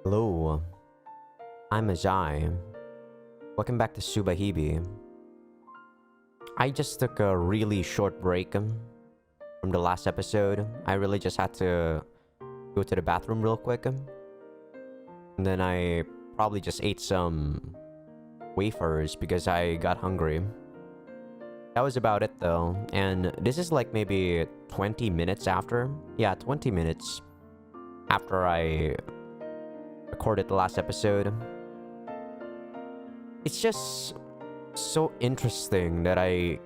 Hello, I'm Azai. Welcome back to Subahibi. I just took a really short break from the last episode. I really just had to go to the bathroom real quick. And then I probably just ate some wafers because I got hungry. That was about it though. And this is like maybe 20 minutes after. Yeah, 20 minutes after I recorded the last episode. It's just so interesting that I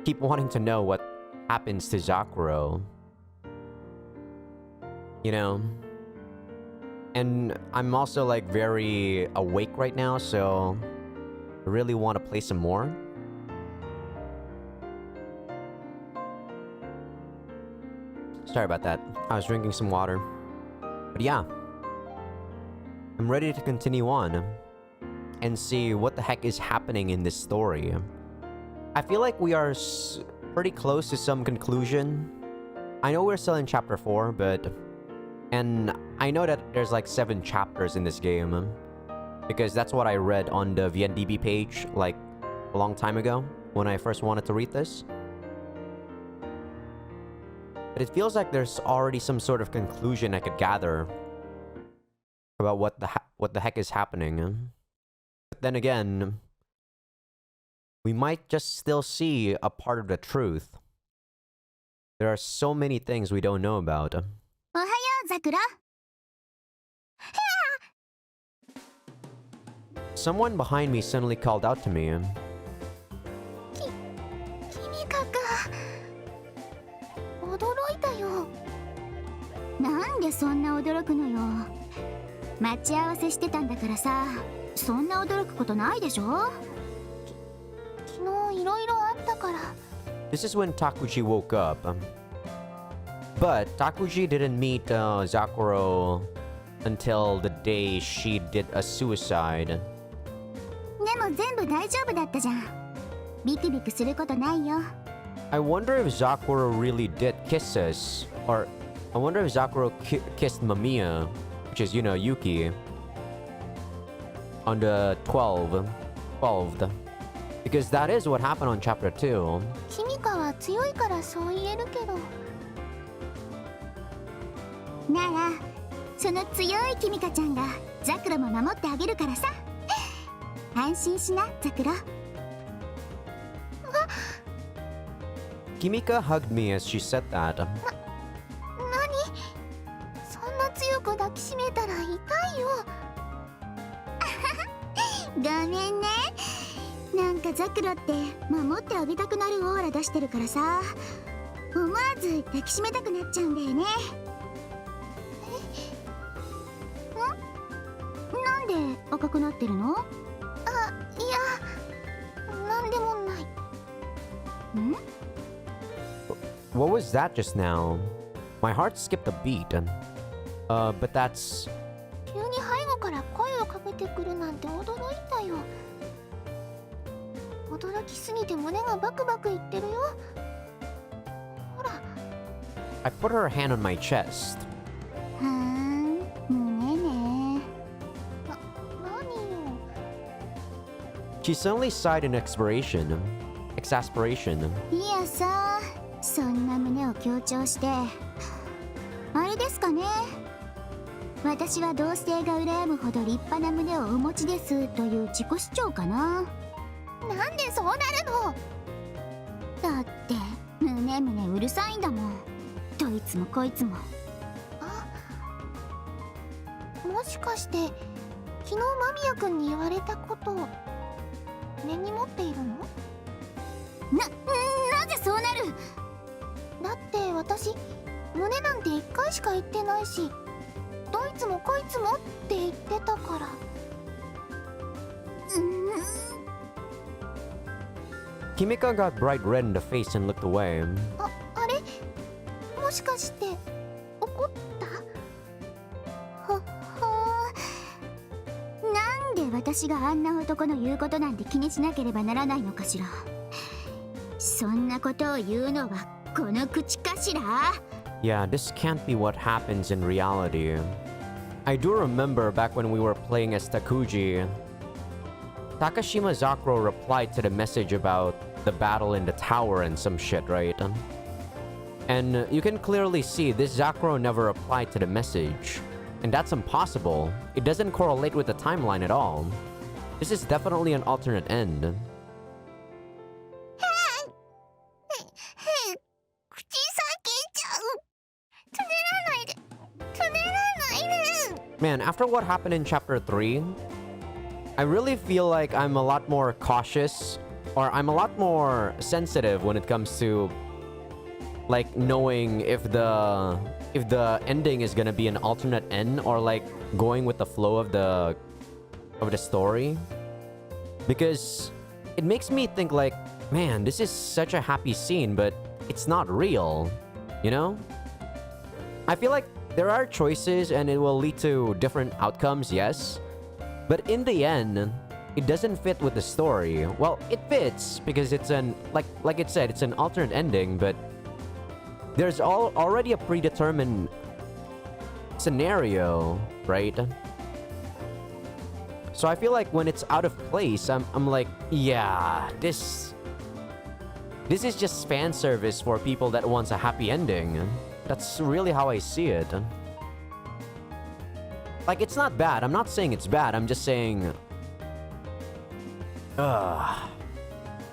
keep wanting to know what happens to Zakuro. You know? And I'm also like very awake right now, so I really want to play some more. Sorry about that. I was drinking some water. But yeah. I'm ready to continue on and see what the heck is happening in this story. I feel like we are pretty close to some conclusion. I know we're still in chapter 4, but... And I know that there's like 7 chapters in this game. Because that's what I read on the VNDB page like a long time ago when I first wanted to read this. But it feels like there's already some sort of conclusion I could gather about what the heck is happening. But then again, we might just still see a part of the truth. There are so many things we don't know about. Someone behind me suddenly called out to me. Kimika 驚いたよ。なんでそんな驚くのよ。待ち合わせしてたんだからさ、そんな驚くことないでしょ。昨日いろいろあったから。This is when Takuji woke up. But Takuji didn't meet Zakuro until the day she did a suicide. でも全部大丈夫だったじゃん。ビクビクすることないよ。I wonder if Zakuro really did kiss us. Or, I wonder if Zakuro kissed Mamiya, which is, you know, Yuki. On the 12th. Because that is what happened on chapter 2. キミカは強いからそう言えるけど。なら、その強いキミカちゃんがザクロも守ってあげるからさ。安心しな、ザクロ。Kimika hugged me as she said that. なに？そんな強く抱きしめたら痛いよ。ごめんね。なんかザクロって守ってあげたくなるオーラ出してるからさ、思わず抱きしめたくなっちゃうんだよね。なんで赤くなってるの？あ、いや、なんでもない。ん？What was that just now? My heart skipped a beat. But that's... 急に背後から声をかけてくるなんて驚いたよ。驚きすぎて胸がバクバクいってるよ。ほら。I put her hand on my chest. はーん、胸ね。何よ。She suddenly sighed in exasperation. いやさ、そんな胸を強調して。あれですかね。私は同性が羨むほど立派な胸をお持ちですという自己主張かな。なんでそうなるの？だって胸うるさいんだもん。どいつもこいつも。あ、もしかして昨日間宮君に言われたこと根に持っているの？なぜそうなる？だって私胸なんて1回しか言ってないし、どいつもこいつもって言ってたから。Kimika got bright red in the face and looked away. あれ？もしかして怒った？なんで私があんな男の言うことなんて気にしなければならないのかしら。そんなことを言うのはこの口かしら。Yeah, this can't be what happens in reality. I do remember back when we were playing as Takuji, Takashima Zakuro replied to the message about the battle in the tower and some shit, right? And you can clearly see this Zakuro never replied to the message. And that's impossible. It doesn't correlate with the timeline at all. This is definitely an alternate end. Man, after what happened in chapter 3, I really feel like I'm a lot more cautious, or I'm a lot more sensitive when it comes to like knowing if the ending is gonna be an alternate end or like going with the flow of the story, because it makes me think like, man, this is such a happy scene, but it's not real, you know? I feel like there are choices and it will lead to different outcomes, yes, but in the end, it doesn't fit with the story. Well, it fits because it's an like it said, it's an alternate ending, but there's already a predetermined scenario, right? So I feel like when it's out of place, I'm like, yeah, this is just fan service for people that wants a happy ending. That's really how I see it. Like, it's not bad. I'm not saying it's bad. I'm just saying, I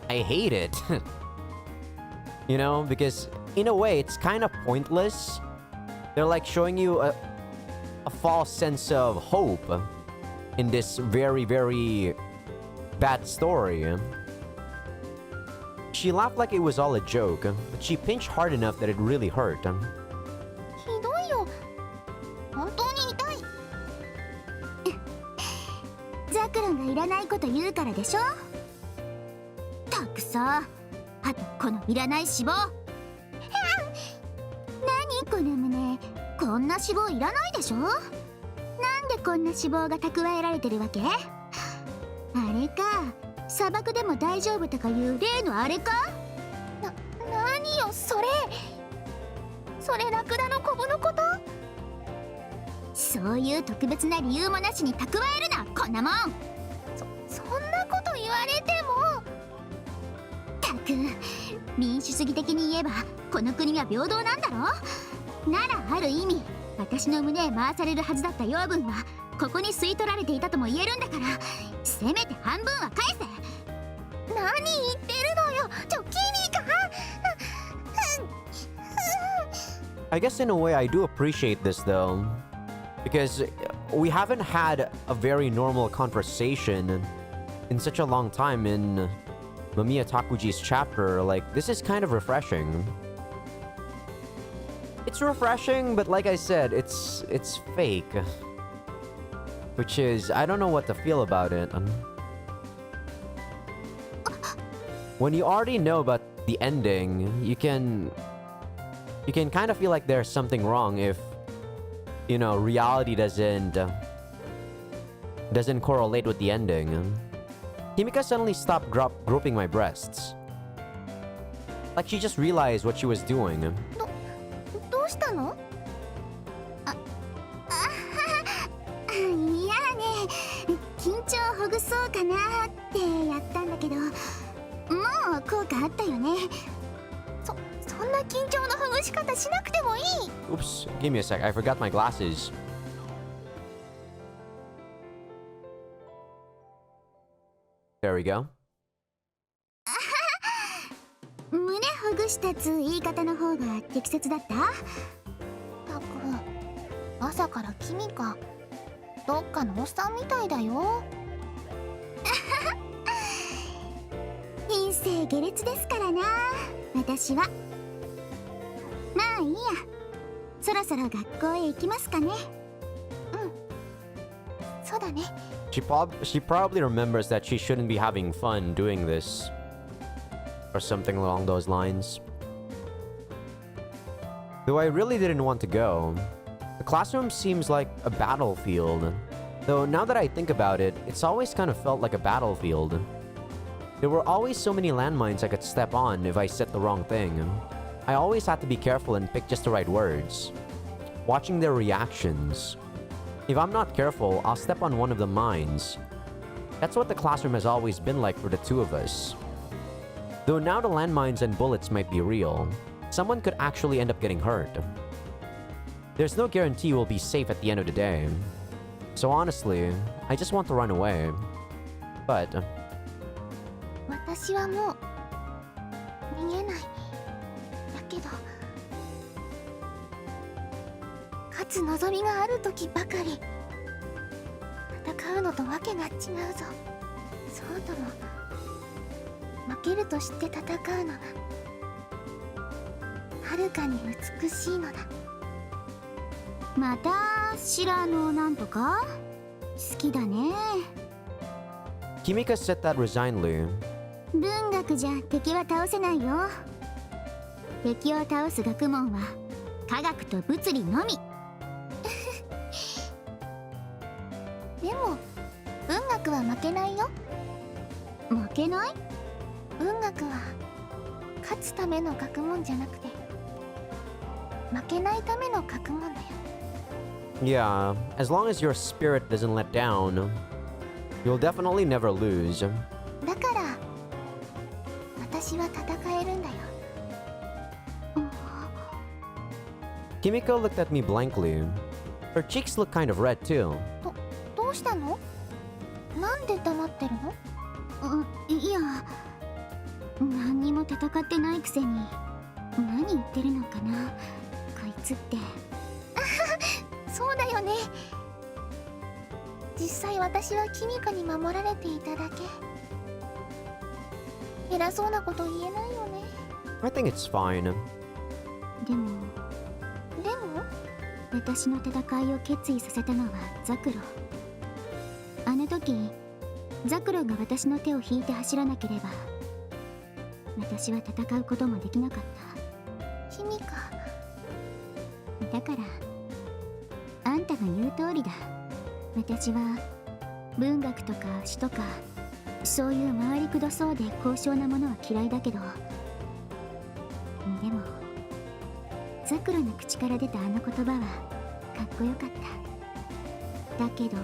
hate it. You know, because in a way, it's kind of pointless. They're like showing you a false sense of hope in this very, very bad story. She laughed like it was all a joke, but she pinched hard enough that it really hurt. ひどいよ。本当に痛い。ザクロがいらないこと言うからでしょ。たくさ。あとこのいらない脂肪。何この胸。こんな脂肪いらないでしょ。なんでこんな脂肪が蓄えられてるわけ？あれか。砂漠でも大丈夫とかいう例のあれか？何よそれ。それラクダのコブのこと？そういう特別な理由もなしに蓄えるな、こんなもん。そんなこと言われても。たく、民主主義的に言えばこの国は平等なんだろ？ならある意味私の胸へ回されるはずだった養分はここに吸い取られていたとも言えるんだから、せめて半分は返せ。何言ってるのよ、キミカ。I guess in a way I do appreciate this though, because we haven't had a very normal conversation in such a long time in Mamiya Takuji's chapter. Like, this is kind of refreshing. It's refreshing, but like I said, it's fake. Which is, I don't know what to feel about it. When you already know about the ending, you can kind of feel like there's something wrong if, you know, reality doesn't correlate with the ending. Kimika suddenly stopped groping my breasts. Like she just realized what she was doing. どうしたの？いやね、緊張をほぐそうかなってやったんだけど、もう効果あったよね。そんな緊張のほぐし方しなくてもいい。Oops, give me a sec. I forgot my glasses. There we go. 胸ほぐしたつ言い方の方が適切だった？たく、朝から君か。どっかのおっさんみたいだよ。陰性下劣ですからな、私は。まあいいや。そろそろ学校へ行きますかね。そうだね。She probably remembers that she shouldn't be having fun doing this. Or something along those lines. Though I really didn't want to go. The classroom seems like a battlefield. Though now that I think about it, it's always kind of felt like a battlefield. There were always so many landmines I could step on if I said the wrong thing. I always had to be careful and pick just the right words. Watching their reactions. If I'm not careful, I'll step on one of the mines. That's what the classroom has always been like for the two of us. Though now the landmines and bullets might be real, someone could actually end up getting hurt. There's no guarantee we'll be safe at the end of the day. So honestly, I just want to run away. But 私はもう逃げない。だけど勝つ望みがある時ばかり戦うのとわけが違うぞ。そうとも負けると知って戦うのがはるかに美しいのだ。また白のなんとか好きだね。Kimika said that resignedly. 文学じゃ敵は倒せないよ。敵を倒す学問は科学と物理のみ。でも文学は負けないよ。負けない？文学は勝つための学問じゃなくて負けないための学問だよ。Yeah, as long as your spirit doesn't let down, you'll definitely never lose. だから私は戦えるんだよ。Kimika looked at me blankly. Her cheeks looked kind of red too. どうしたの？なんで黙ってるの？いや、何にも戦ってないくせに何言ってるのかなこいつって。そうだよね。実際私はキミカに守られていただけ。偉そうなこと言えないよね。I think it's fine. でも私の戦いを決意させたのはザクロ。あの時ザクロが私の手を引いて走らなければ私は戦うこともできなかった。キミカ。だからあんたが言う通りだ。私は文学とか詩とかそういう回りくどそうで高尚なものは嫌いだけど、でもザクロの口から出たあの言葉はかっこよかった。だけど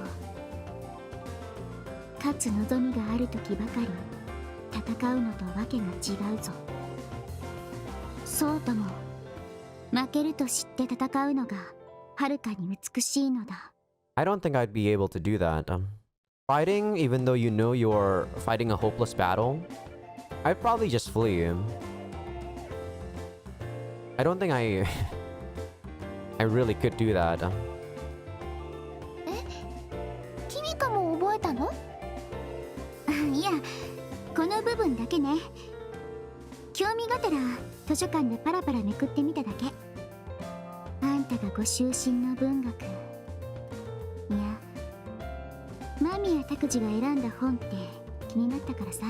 勝つ望みがある時ばかり戦うのとわけが違うぞ。そうとも負けると知って戦うのがはるかに美しいのだ。I don't think I'd be able to do that. Fighting, even though you know you're fighting a hopeless battle, I'd probably just flee. I don't think I really could do that. キミカも覚えたの？いや、この部分だけね。興味がてら図書館でパラパラめくってみただけ。あんたがご就寝の文学、いや間宮拓司が選んだ本って気になったからさ。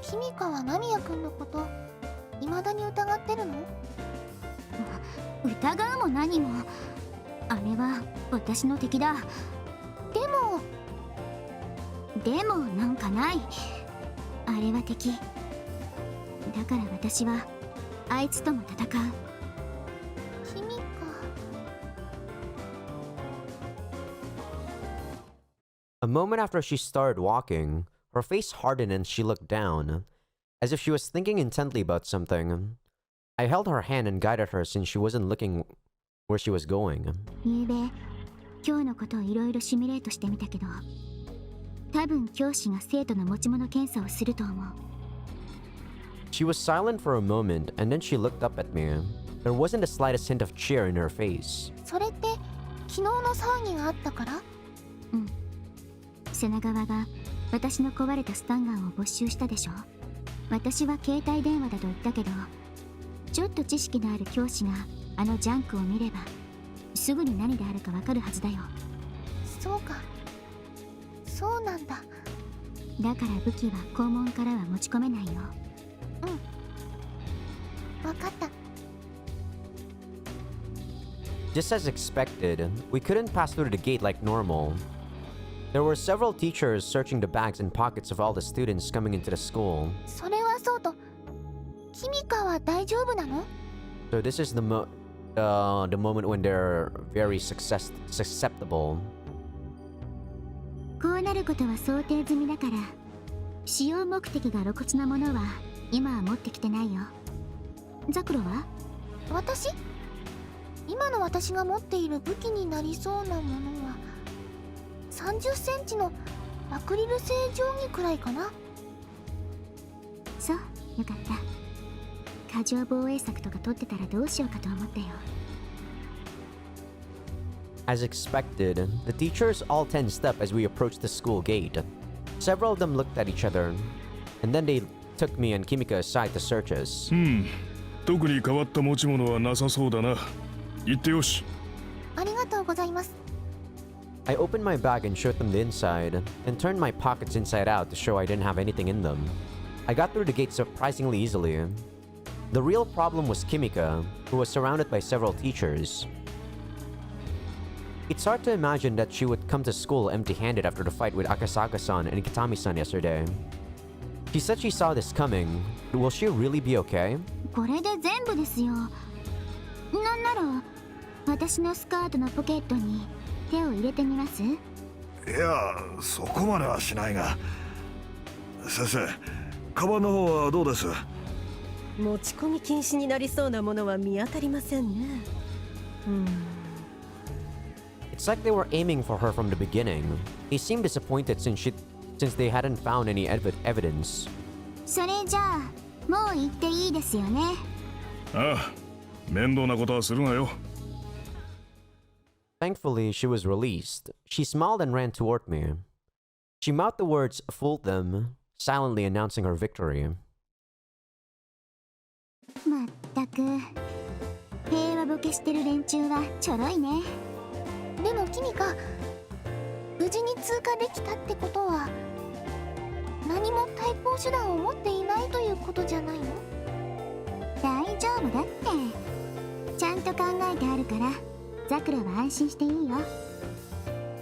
キミカは間宮君のこと未だに疑ってるの？疑うも何も、あれは私の敵だ。でもなんかない。あれは敵だから私はあいつとも戦う。キミカ。A moment after she started walking, her face hardened and she looked down, as if she was thinking intently about something. I held her hand and guided her since she wasn't looking where she was going. ゆうべ今日のことをいろいろシミュレートしてみたけど、多分教師が生徒の持ち物検査をすると思う。She was silent for a moment and then she looked up at me. There wasn't the slightest hint of cheer in her face. それって昨日の騒ぎがあったから？うん。瀬名川が私の壊れたスタンガンを没収したでしょ。私は携帯電話だと言ったけど、ちょっと知識のある教師があのジャンクを見ればすぐに何であるかわかるはずだよ。そうか、そうなんだ。だから武器は校門からは持ち込めないよ。うん、わかった。Just as expected, we couldn't pass through the gate like normal. There were several teachers searching the bags and pockets of all the students coming into the school. それはそうと、キミカは大丈夫なの？ So this is the moment when they're very susceptible. こうなることは想定済みだから、使用目的が露骨なものは今は持ってきてないよ。ザクロは？私？今の私が持っている武器になりそうなものは30センチのアクリル製定規くらいかな。そう、よかった。過剰防衛策とか取ってたらどうしようかと思ったよ。As expected, the teachers all tensed up as we approached the school gate. Several of them looked at each other, and then they took me and Kimika aside to search us. 特に変わった持ち物はなさそうだな。行ってよし。ありがとうございます。I opened my bag and showed them the inside, and turned my pockets inside out to show I didn't have anything in them. I got through the gate surprisingly easily. The real problem was Kimika, who was surrounded by several teachers. It's hard to imagine that she would come to school empty-handed after the fight with Akasaka-san and Kitami-san yesterday. She said she saw this coming. Will she really be okay? これで全部ですよ。なんなら私のスカートのポケットに手を入れてみます？いや、そこまではしないが。先生、カバンの方はどうです？持ち込み禁止になりそうなものは見当たりませんね。It's like they were aiming for her from the beginning. They seemed disappointed since they hadn't found any evidence. それじゃあもう行っていいですよね。ああ、面倒なことはするなよ。Thankfully, she was released. She smiled and ran toward me. She mouthed the words, "Fooled them," silently announcing her victory. まったく平和ボケしてる連中はちょろいね。でもキミカ、無事に通過できたってことは何も対抗手段を持っていないということじゃないの？大丈夫だって。ちゃんと考えてあるからザクロは安心していいよ。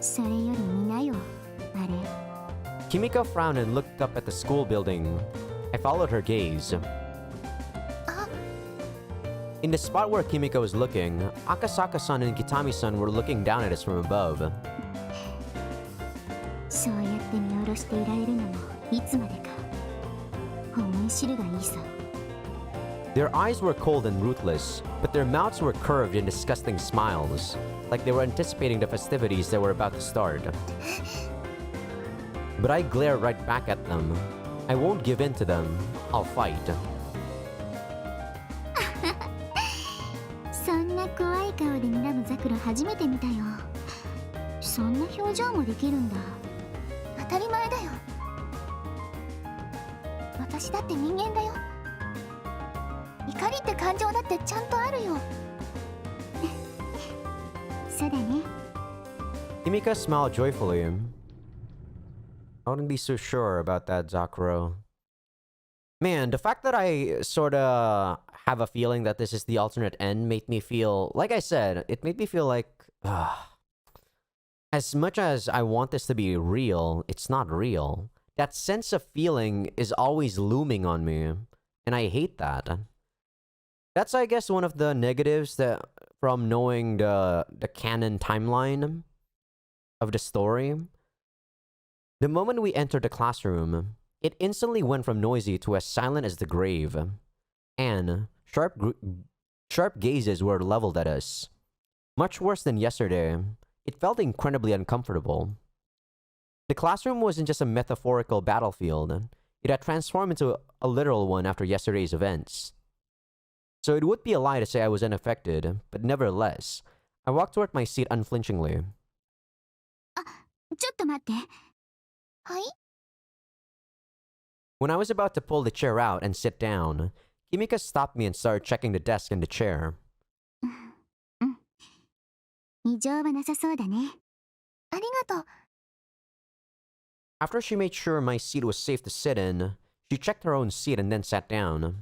それより見なよ、あれ。Kimika frowned and looked up at the school building. I followed her gaze. In the spot where Kimika was looking, Akasaka-san and Kitami-san were looking down at us from above. そうやって見下ろしていられるのもいつまでか。思い知るがいいさ。Their eyes were cold and ruthless, but their mouths were curved in disgusting smiles, like they were anticipating the festivities that were about to start. But I glared right back at them. I won't give in to them. I'll fight. そんな怖い顔で睨むザクロ初めて見たよ。そんな表情もできるんだ。当たり前だよ。私だって人間だよ。怒りって感情だってちゃんとあるよ。そうだね。Kimika smiled joyfully. I wouldn't be so sure about that, Zakuro. Man, the fact that I sorta have a feeling that this is the alternate end made me feel, like I said, it made me feel like, as much as I want this to be real, it's not real. That sense of feeling is always looming on me, and I hate that. That's, I guess, one of the negatives that from knowing the canon timeline of the story. The moment we entered the classroom, it instantly went from noisy to as silent as the grave, and sharp gazes were leveled at us. Much worse than yesterday, it felt incredibly uncomfortable. The classroom wasn't just a metaphorical battlefield, it had transformed into a literal one after yesterday's events. So it would be a lie to say I was unaffected, but nevertheless, I walked toward my seat unflinchingly. ちょっと待って。はい？ When I was about to pull the chair out and sit down, Kimika stopped me and started checking the desk and the chair. 異常はなさそうだね。ありがとう。After she made sure my seat was safe to sit in, she checked her own seat and then sat down.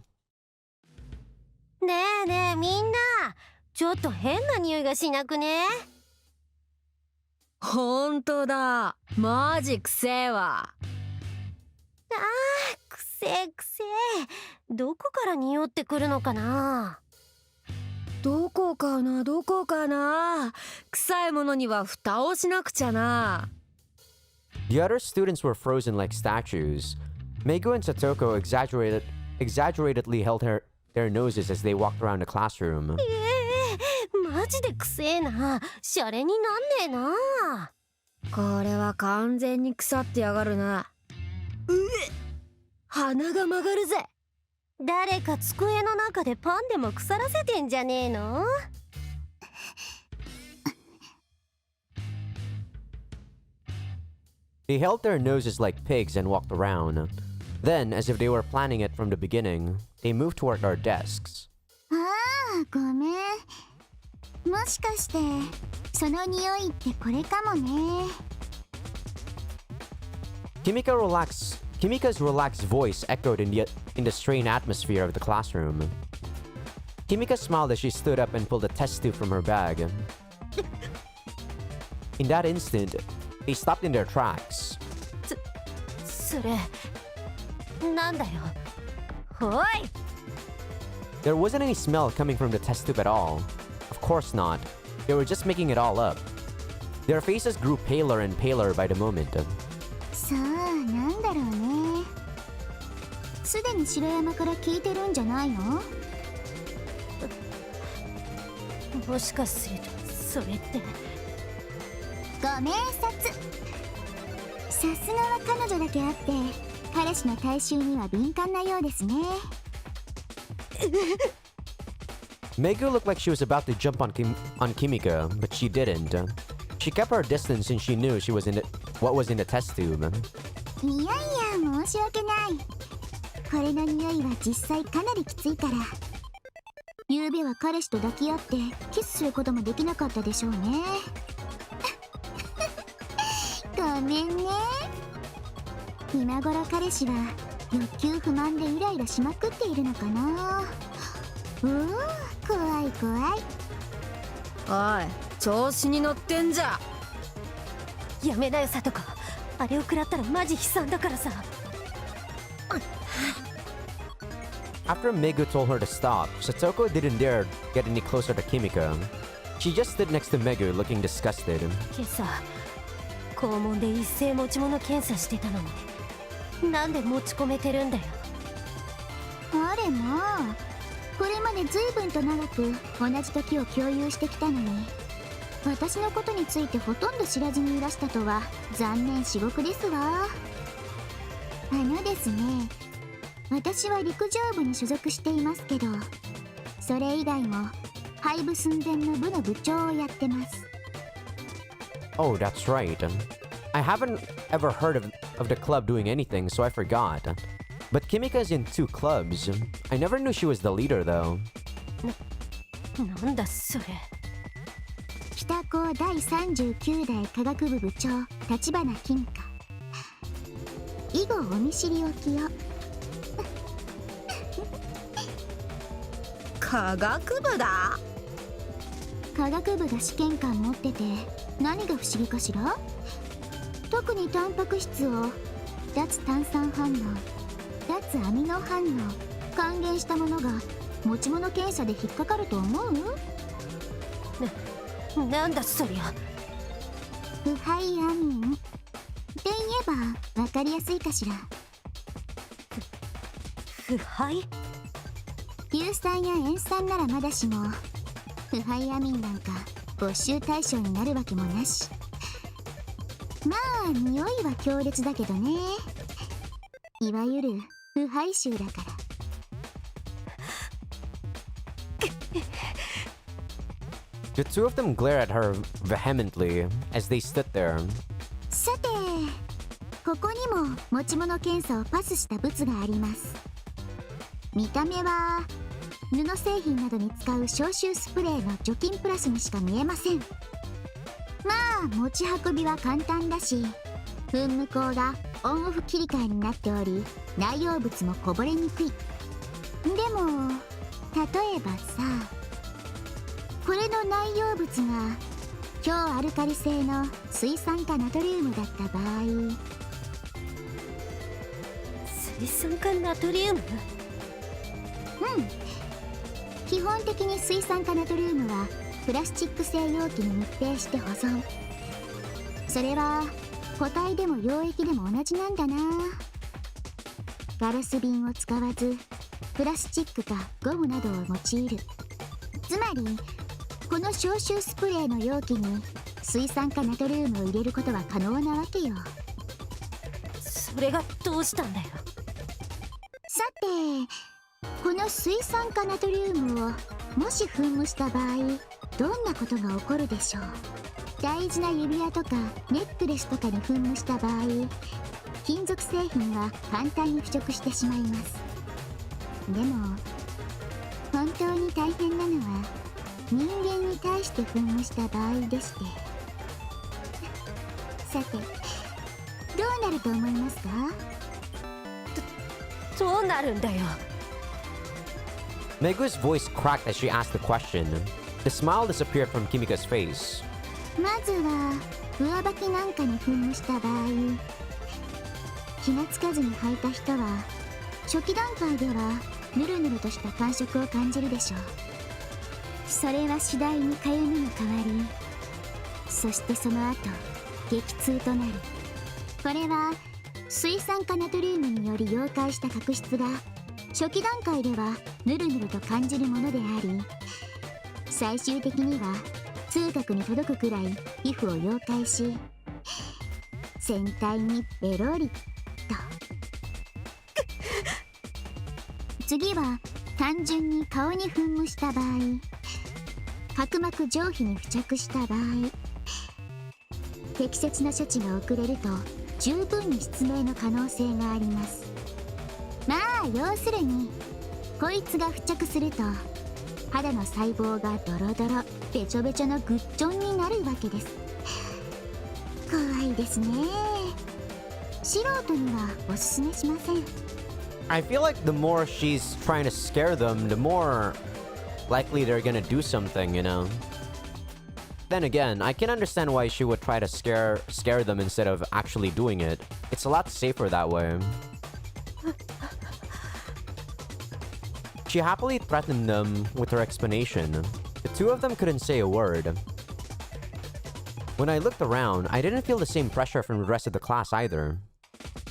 ねえねえみんな、ちょっと変な匂いがしなくね？ほんとだ、マジくせえわ。くせえくせえ。どこから匂ってくるのかな？どこかなどこかな。臭いものには蓋をしなくちゃな。The other students were frozen like statues. Megu and Satoko exaggeratedly held their noses as they walked around the classroom. マジでくせえな。シャレになんねえな。これは完全に腐ってやがるな。鼻が曲がるぜ。誰か机の中でパンでも腐らせてんじゃねえの？ They held their noses like pigs and walked around. Then, as if they were planning it from the beginning, they moved toward our desks. ああ、ごめん。もしかしてその匂いってこれかもね。Kimika's relaxed voice echoed in the strained atmosphere of the classroom. Kimika smiled as she stood up and pulled a test tube from her bag. In that instant, they stopped in their tracks. それなんだよ。おい！ There wasn't any smell coming from the test tube at all. Of course not. They were just making it all up. Their faces grew paler and paler by the moment. さあ、なんだろうね。すでに城山から聞いてるんじゃないの？もしかするとそれって。ご明察。さすがは彼女だけあって彼氏の体臭には敏感なようですね。Megu looked like she was about to jump on Kimika, but she didn't. She kept her distance since she knew what was in the test tube. いやいや、申し訳ない。これの匂いは実際かなりきついから。昨夜は彼氏と抱き合ってキスすることもできなかったでしょうね。ごめんね。今頃彼氏は欲求不満でイライラしまくっているのかな。怖い怖い。おい、調子に乗ってんじゃ。やめなよ、サトコ。あれを食らったらマジ悲惨だからさ。After Megu told her to stop, Satoko didn't dare get any closer to Kimika. She just stood next to Megu, looking disgusted. 今朝校門で一斉持ち物検査してたのになんで持ち込めてるんだよ。あれまあ、これまで随分と長く同じ時を共有してきたのに私のことについてほとんど知らずにいらしたとは残念至極ですわ。ですね、私は陸上部に所属していますけどそれ以外も廃部寸前の部の部長をやってます。Oh, that's right. I haven't ever heard of the club doing anything, so I forgot. But Kimika's in 2 clubs. I never knew she was the leader, though. なんだそれ。北高第39代科学部部長立花金華。以後お見知りおきよ。科学部だ。科学部が試験官持ってて何が不思議かしら。特にタンパク質を脱炭酸反応、脱アミノ反応還元したものが持ち物検査で引っかかると思う？なんだそりゃ。腐敗アミンって言えば分かりやすいかしら。腐敗？硫酸や塩酸ならまだしも腐敗アミンなんか没収対象になるわけもなし。まあ匂いは強烈だけどね。いわゆる腐敗臭だから。The two of them glared at her vehemently as they stood there. さて、ここにも持ち物検査をパスした物があります。見た目は布製品などに使う消臭スプレーの除菌プラスにしか見えません。まあ持ち運びは簡単だし噴霧口がオンオフ切り替えになっており内容物もこぼれにくい。でも例えばさ、これの内容物が強アルカリ性の水酸化ナトリウムだった場合。水酸化ナトリウム？基本的に水酸化ナトリウムはプラスチック製容器に密閉して保存。それは固体でも溶液でも同じなんだな。ガラス瓶を使わずプラスチックかゴムなどを用いる。つまりこの消臭スプレーの容器に水酸化ナトリウムを入れることは可能なわけよ。それがどうしたんだよ。さてこの水酸化ナトリウムをもし噴霧した場合、どんなことが起こるでしょう。大事な指輪とかネックレスとかに噴霧した場合、金属製品は簡単に腐食してしまいます。でも本当に大変なのは人間に対して噴霧した場合でしてさてどうなると思いますか？どうなるんだよ。Megu's voice cracked as she asked the question. The smile disappeared from Kimika's face. まずは上履きなんかに噴霧した場合、気がつかずに履いた人は初期段階ではヌルヌルとした感触を感じるでしょう。それは次第にかゆみに変わり、そしてその後激痛となる。これは水酸化ナトリウムにより溶解した角質が初期段階ではヌルヌルと感じるものであり、最終的には痛覚に届くくらい皮膚を溶解し全体にベロリと。次は単純に顔に噴霧した場合、角膜上皮に付着した場合、適切な処置が遅れると十分に失明の可能性があります。まあ要するにこいつが付着すると肌の細胞がドロドロべちょべちょのグッチョンになるわけです。怖いですね。素人にはおすすめしません。I feel like the more she's trying to scare them, the more likely they're gonna do something, you know? Then again, I can understand why she would try to scare them instead of actually doing it. It's a lot safer that way. She happily threatened them with her explanation. The two of them couldn't say a word. When I looked around, I didn't feel the same pressure from the rest of the class either.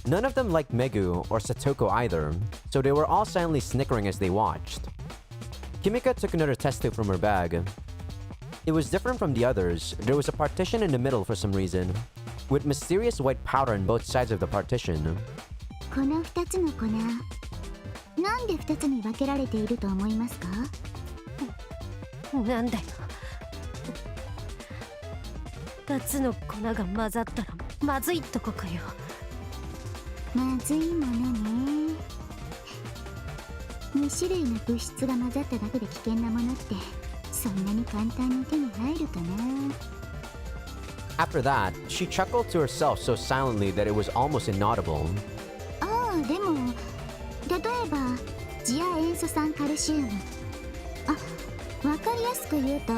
None of them liked Megu or Satoko either, so they were all silently snickering as they watched. Kimika took another test tube from her bag. It was different from the others. There was a partition in the middle for some reason, with mysterious white powder on both sides of the partition. この2つの粉、なんで2つに分けられていると思いますか？なんだよ。2つの粉が混ざったらまずいとこかよ。まずいものね。2種類の物質が混ざっただけで危険なものってそんなに簡単に手に入るかな。 After that, she chuckled to herself so silently that it was almost inaudible. ああ、でも例えば次亜塩素酸カルシウム、わかりやすく言うと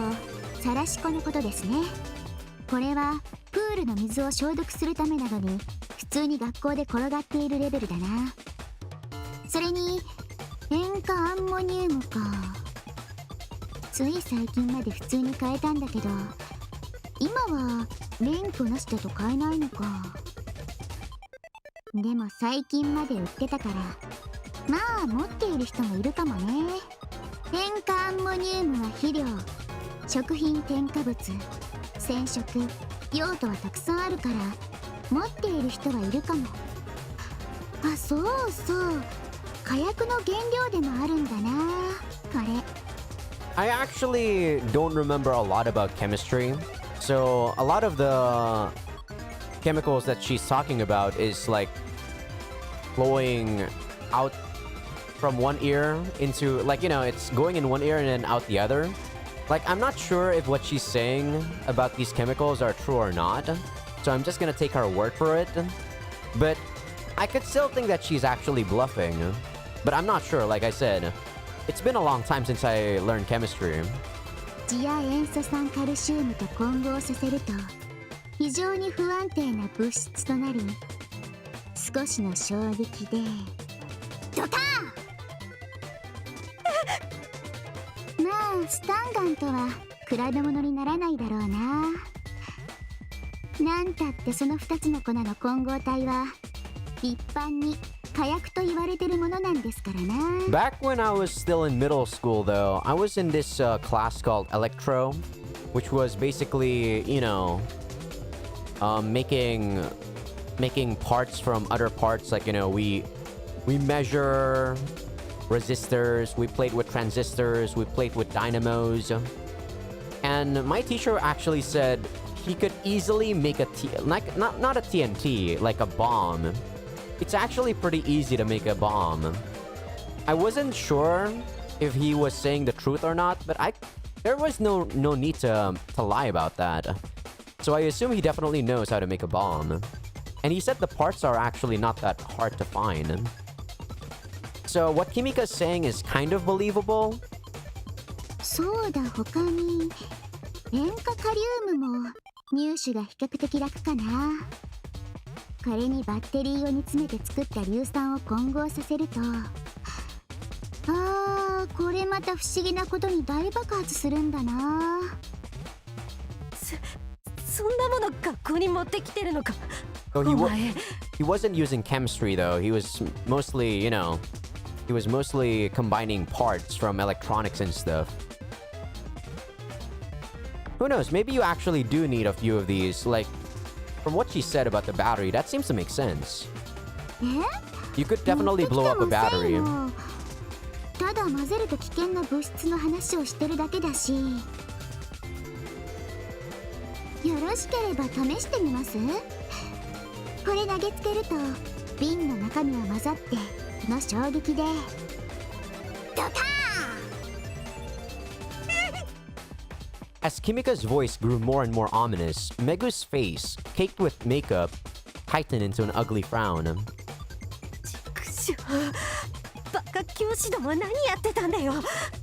サラシコのことですね。これはプールの水を消毒するためなどに普通に学校で転がっているレベルだな。それに塩化アンモニウムか。つい最近まで普通に買えたんだけど、今は免許なしだと買えないのか。でも最近まで売ってたから、まあ持っている人もいるかもね。塩化アンモニウムは肥料、食品添加物、染色、用途はたくさんあるから持っている人はいるかも。あ、そうそう、火薬の原料でもあるんだな、これ。I actually don't remember a lot about chemistry, so a lot of the chemicals that she's talking about is like flowing out from one ear into, like, you know, it's going in one ear and then out the other. Like, I'm not sure if what she's saying about these chemicals are true or not, so I'm just gonna take her word for it. But I could still think that she's actually bluffing, but I'm not sure. Like I said, it's been a long time since I learned chemistry. 次亜塩素酸カルシウムと混合させると非常に不安定な物質となり、少しの衝撃でドカーンまあスタンガンとは比べ物にならないだろうな。なんたってその2つの粉の混合体は一般に火薬と言われてるものなんですからな。 Back when I was still in middle school, though, I was in this class called Electro, which was basically, you know, making parts from other parts. Like, you know, we measure resistors, we played with transistors, we played with dynamos. And my teacher actually said he could easily make not a TNT, like a bomb. It's actually pretty easy to make a bomb. I wasn't sure if he was saying the truth or not, but there was no need to lie about that. So I assume he definitely knows how to make a bomb. And he said the parts are actually not that hard to find. So what Kimika's saying is kind of believable. そうだ、他に塩化カリウムも入手が比較的楽かな。これにバッテリーを煮詰めて作った硫酸を混合させると、これまた不思議なことに大爆発するんだな。そんなもの学校に持ってきてるのか。 So he wasn't using chemistry though. He was mostly, you know, he was mostly combining parts from electronics and stuff. Who knows? Maybe you actually do need a few of these. Like, from what she said about the battery, that seems to make sense. You could definitely blow up a battery. ただ混ぜると危険な物質の話をしてるだけだし。よろしければ試してみます？これ投げつけると瓶の中身は混ざってその衝撃でドカーン。 As Kimika's voice grew more and more ominous, Megu's face, caked with makeup, tightened into an ugly frown. くしょバカ教師ども何やってたんだよ。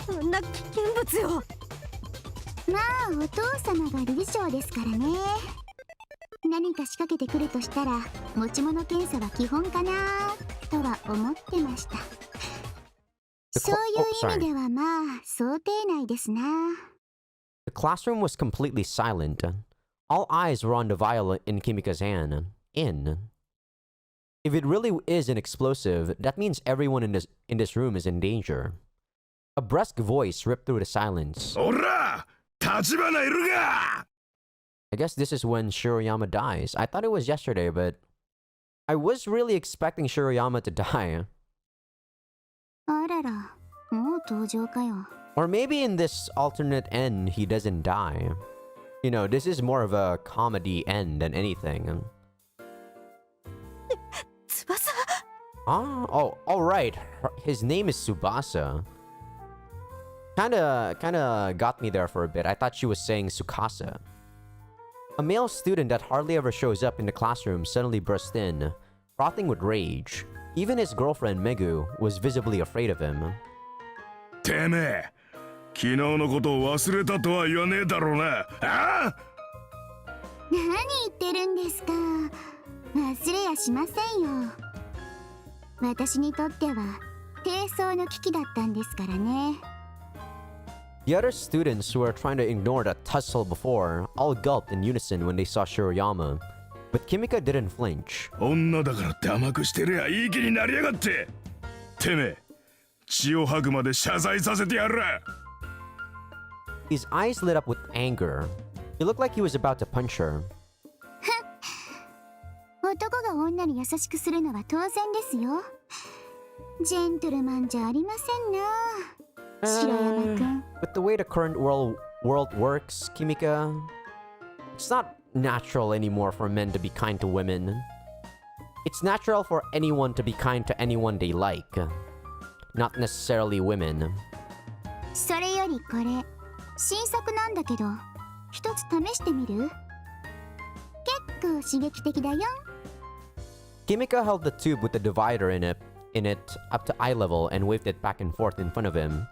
あんな危険物を。まあお父様が理事長ですからね。何か仕掛けてくるとしたら持ち物検査は基本かなとは思ってました。そういう意味ではまあ想定内ですな。 The classroom was completely silent. All eyes were on the vial in Kimika's hand. If it really is an explosive, that means everyone in this room is in danger. A brusque voice ripped through the silence. Ora! Tachibana iru ga! I guess this is when Shiroyama dies. I thought it was yesterday, but I was really expecting Shiroyama to die. あらら、もう登場かよ。 Or maybe in this alternate end, he doesn't die. You know, this is more of a comedy end than anything. 翼。 Oh, all right. His name is Tsubasa. Kinda got me there for a bit. I thought she was saying Tsukasa. A male student that hardly ever shows up in the classroom suddenly burst in, frothing with rage. Even his girlfriend Megu was visibly afraid of him. てめえ、昨日のことを忘れたとは言わねえだろうな。ああ？何言ってるんですか。忘れやしませんよ。私にとっては低層の危機だったんですからね。 The other students who were trying to ignore that tussle before all gulped in unison when they saw Shiroyama, but Kimika didn't flinch. 女だからって甘くしてりゃいい気になりやがって。てめえ、血を吐くまで謝罪させてやる。 His eyes lit up with anger. He looked like he was about to punch her. 男が女に優しくするのは当然ですよ。ジェントルマンじゃありませんな。 With the way the current world works, Kimika, it's not natural anymore for men to be kind to women. It's natural for anyone to be kind to anyone they like, not necessarily women. それよりこれ新作なんだけど一つ試してみる？結構刺激的だよ。 Kimika held the tube with the divider in it up to eye level and waved it back and forth in front of him,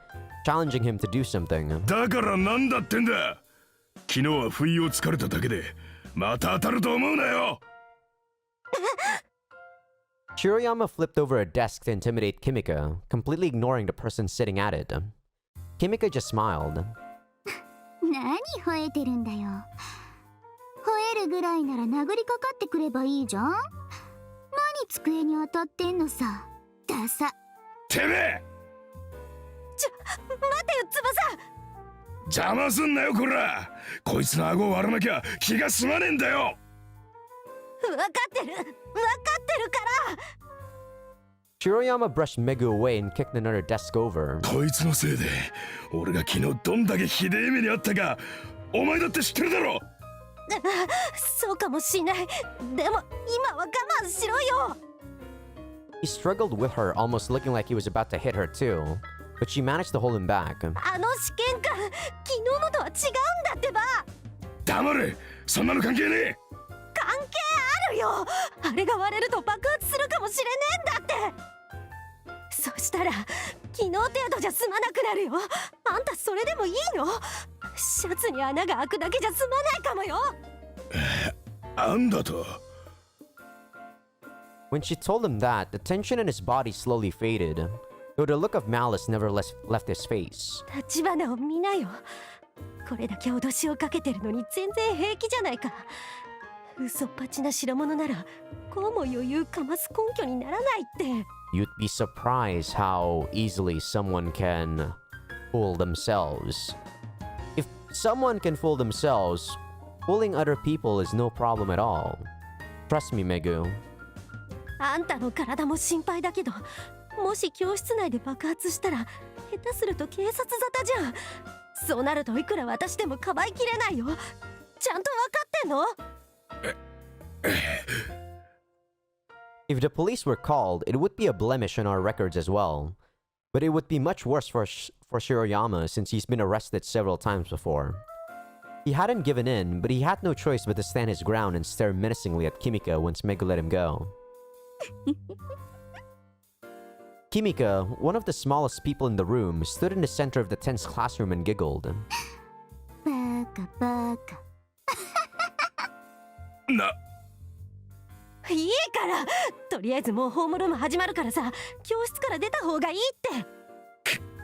challenging him to do something. だからなんだってんだ。昨日は不意をつかれただけでまた当たると思うなよ。Shiroyama flipped over a desk to intimidate Kimika, completely ignoring the person sitting at it. Kimika just smiled. 何吠えてるんだよ。吠えるぐらいなら殴りかかってくればいいじゃん。何机に当たってんのさ。ダサ。てめえ待てよ翼。邪魔すんなよこら。こいつの顎を割らなきゃ気が済まねえんだよ。分かってるから。Shiroyama brushed Megu away and kicked another desk over. こいつのせいで俺が昨日どんだけひでえ目にあったかお前だって知ってるだろ。そうかもしんない。でも今は我慢しろよ。He struggled with her, almost looking like he was about to hit her too, but she managed to hold him back. あの試験官、昨日のとは違うんだってば。黙れ、そんなの関係ねえ。関係あるよ。あれが割れると爆発するかもしれねえんだって。そしたら昨日程度じゃ済まなくなるよ。あんたそれでもいいの？シャツに穴が開くだけじゃ済まないかもよ。なんだと。When she told him that, the tension in his body slowly faded, though the look of malice never left his face. 立花を見なよ。これだけ脅しをかけてるのに全然平気じゃないか。嘘っぱちな代物ならこうも余裕かます根拠にならないって。You'd be surprised how easily someone can fool themselves. If someone can fool themselves, fooling other people is no problem at all. Trust me, Megu. あんたの体も心配だけど、もし教室内で爆発したら下手すると警察沙汰じゃん。そうなるといくら私でもかばいきれないよ。ちゃんと分かってんの？If the police were called, it would be a blemish on our records as well. But it would be much worse for Shiroyama since he's been arrested several times before. He hadn't given in, but he had no choice but to stand his ground and stare menacingly at Kimika once Megu let him go. Kimika, one of the smallest people in the room, stood in the center of the tense classroom and giggled. バカバカ。いいから、とりあえずもうホームルーム始まるからさ、教室から出た方がいいって。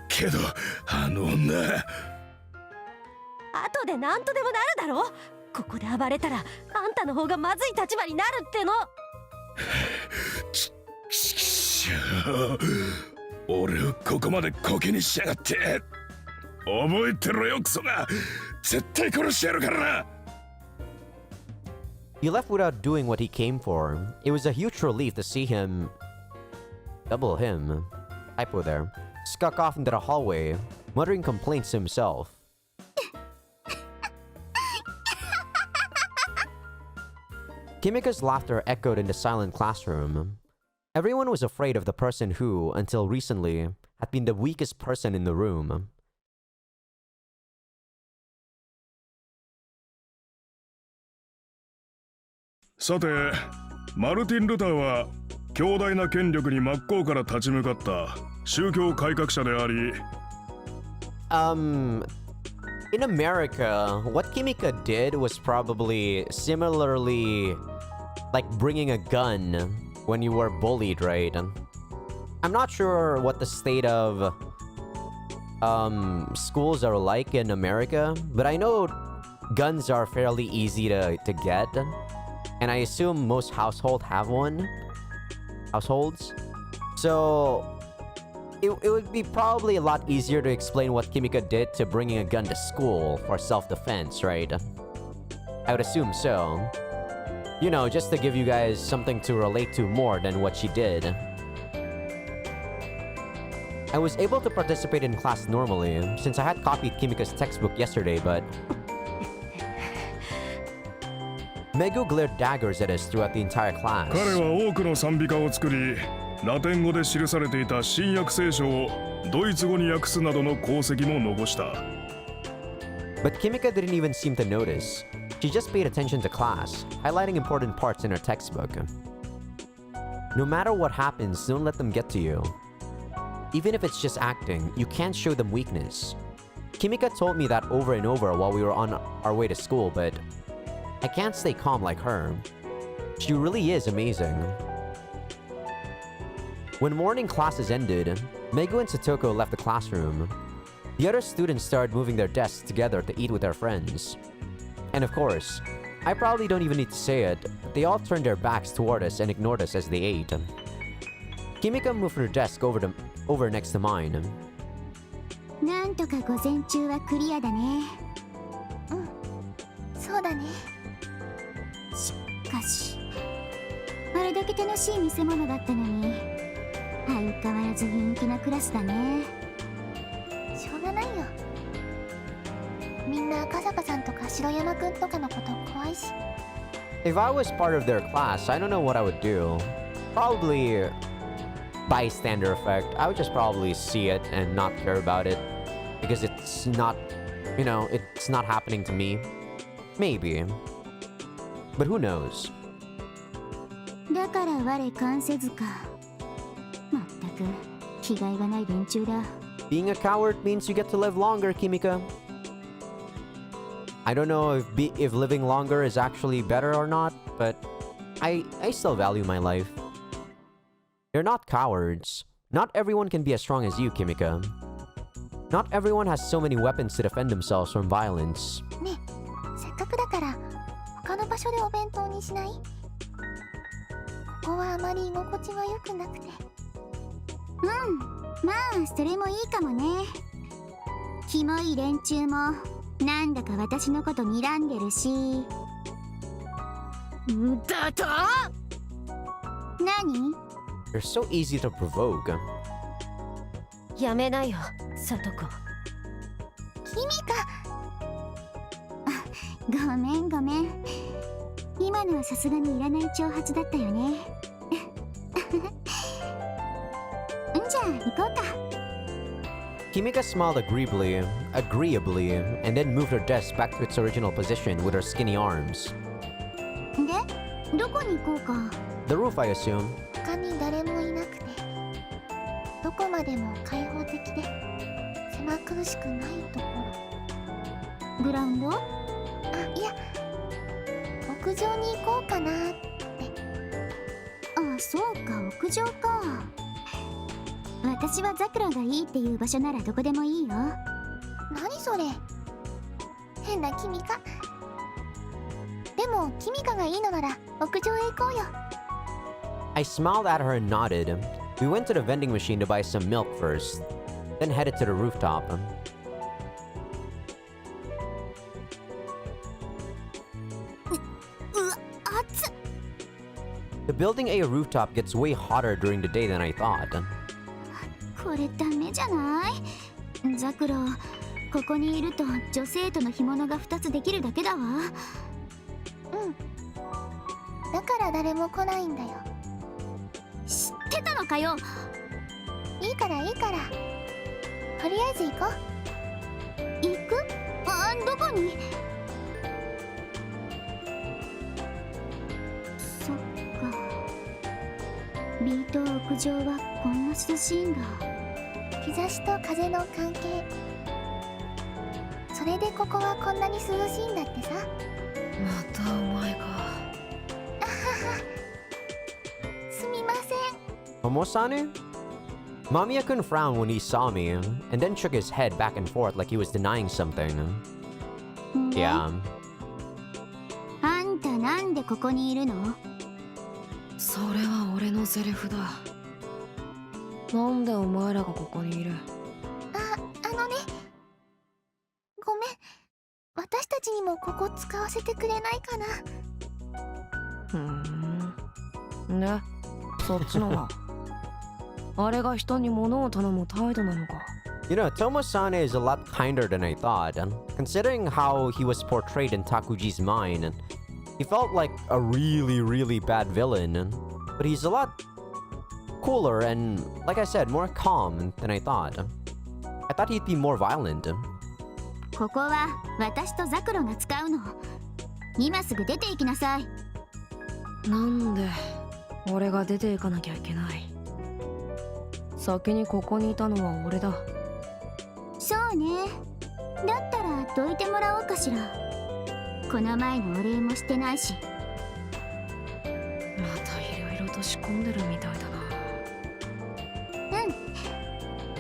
けどあの女。後で何とでもなるだろ。ここで暴れたらあんたの方がまずい立場になるっての。ちくしょう、俺をここまでコケにしやがって。覚えてろよクソが、絶対殺してやるからな。He left without doing what he came for. It was a huge relief to see him... Double him. Typo there. Skulk off into the hallway, muttering complaints to himself. Kimika's laughter echoed in the silent classroom. Everyone was afraid of the person who, until recently, had been the weakest person in the room. さて、マルティン・ルターは強大な権力に真っ向から立ち向かった宗教改革者であり、in America, what Kimika did was probably similarly like bringing a gun when you were bullied, right? I'm not sure what the state of schools are like in America, but I know guns are fairly easy to get. And I assume most households have one. So it would be probably a lot easier to explain what Kimika did to bringing a gun to school for self-defense, right? I would assume so. You know, just to give you guys something to relate to more than what she did. I was able to participate in class normally, since I had copied Kimika's textbook yesterday, but... Megu glared daggers at us throughout the entire class. 彼は多くの賛美歌を作り、ラテン語で記されていた新約聖書をドイツ語に訳すなどの功績も残した。But Kimika didn't even seem to notice. She just paid attention to class, highlighting important parts in her textbook. No matter what happens, don't let them get to you. Even if it's just acting, you can't show them weakness. Kimika told me that over and over while we were on our way to school, but I can't stay calm like her. She really is amazing. When morning classes ended, Megu and Satoko left the classroom. The other students started moving their desks together to eat with their friends. And of course, I probably don't even need to say it, but they all turned their backs toward us and ignored us as they ate. Kimika moved her desk over next to mine. なんとか午前中はクリアだね。そうだね。しかしあれだけ楽しい見せ物だったのに相変わらず人気なクラスだね。しょうがないよ。みんな赤坂さんとか白山くんとかのこと怖いし。 If I was part of their class, I don't know what I would do. Probably bystander effect. I would just probably see it and not care about it. Because it's not, it's not happening to me. Maybe. But who knows? だから我関せずか。まったく気概がない連中だ。 Being a coward means you get to live longer, Kimika. I don't know if living longer is actually better or not, but I still value my life. You're not cowards. Not everyone can be as strong as you, Kimika. Not everyone has so many weapons to defend themselves from violence. ねえ、せっかくだから他の場所でお弁当にしない？ここはあまり居心地が良くなくて。まあそれもいいかもね。キモい連中もなんだか私のこと睨んでるし。だと？何？ You're so easy to provoke. やめなよ、サトコ。キミカ。ごめんごめん。今のはさすがにいらない挑発だったよね。じゃあ行こうか。Kimika smiled agreeably, and then moved her desk back to its original position with her skinny arms. で、どこに行こうか。The roof, I assume. 他に誰もいなくて、どこまでも開放的で狭苦しくないところ。グラウンド？あ、いや、屋上に行こうかなって。あ、そうか、屋上か。私はザクロがいいっていう場所ならどこでもいいよ。何それ、変なキミカ。でもキミカがいいのなら屋上へ行こうよ。I smiled at her and nodded. We went to the vending machine to buy some milk first, then headed to the rooftop. うわ、熱っ。 The building A rooftop gets way hotter during the day than I thought. これダメじゃない？ザクロ、ここにいると女性との干物が2つできるだけだわ。だから誰も来ないんだよ。知ってたのかよ。いいからいいから、とりあえず行こう。行く？どこに？そっか。Bと屋上はこんな涼しいんだ。日差しと風の関係。それでここはこんなに涼しいんだってさ。またお前か。すみません。 Tomosane? Mamiya-kun frowned when he saw me, and then shook his head back and forth like he was denying something. Yeah. あんたなんでここにいるの？それは俺のセリフだ。なんでお前らがここにいる？あのね、ごめん。私たちにもここ使わせてくれないかな。で、そっちのはあれが人に物を頼む態度なのか。You know, Tomosane is a lot kinder than I thought. Considering how he was portrayed in Takuji's mind, he felt like a really, really bad villain. But he's a lot cooler and, like I said, more calm than I thought. I thought he'd be more violent. ここは私とザクロが使うの。今すぐ出て行きなさい。なんで俺が出ていかなきゃいけない？先にここにいたのは俺だ。そうね。だったらどいてもらおうかしら。この前のお礼もしてないし。またいろいろと仕込んでるみたいだな。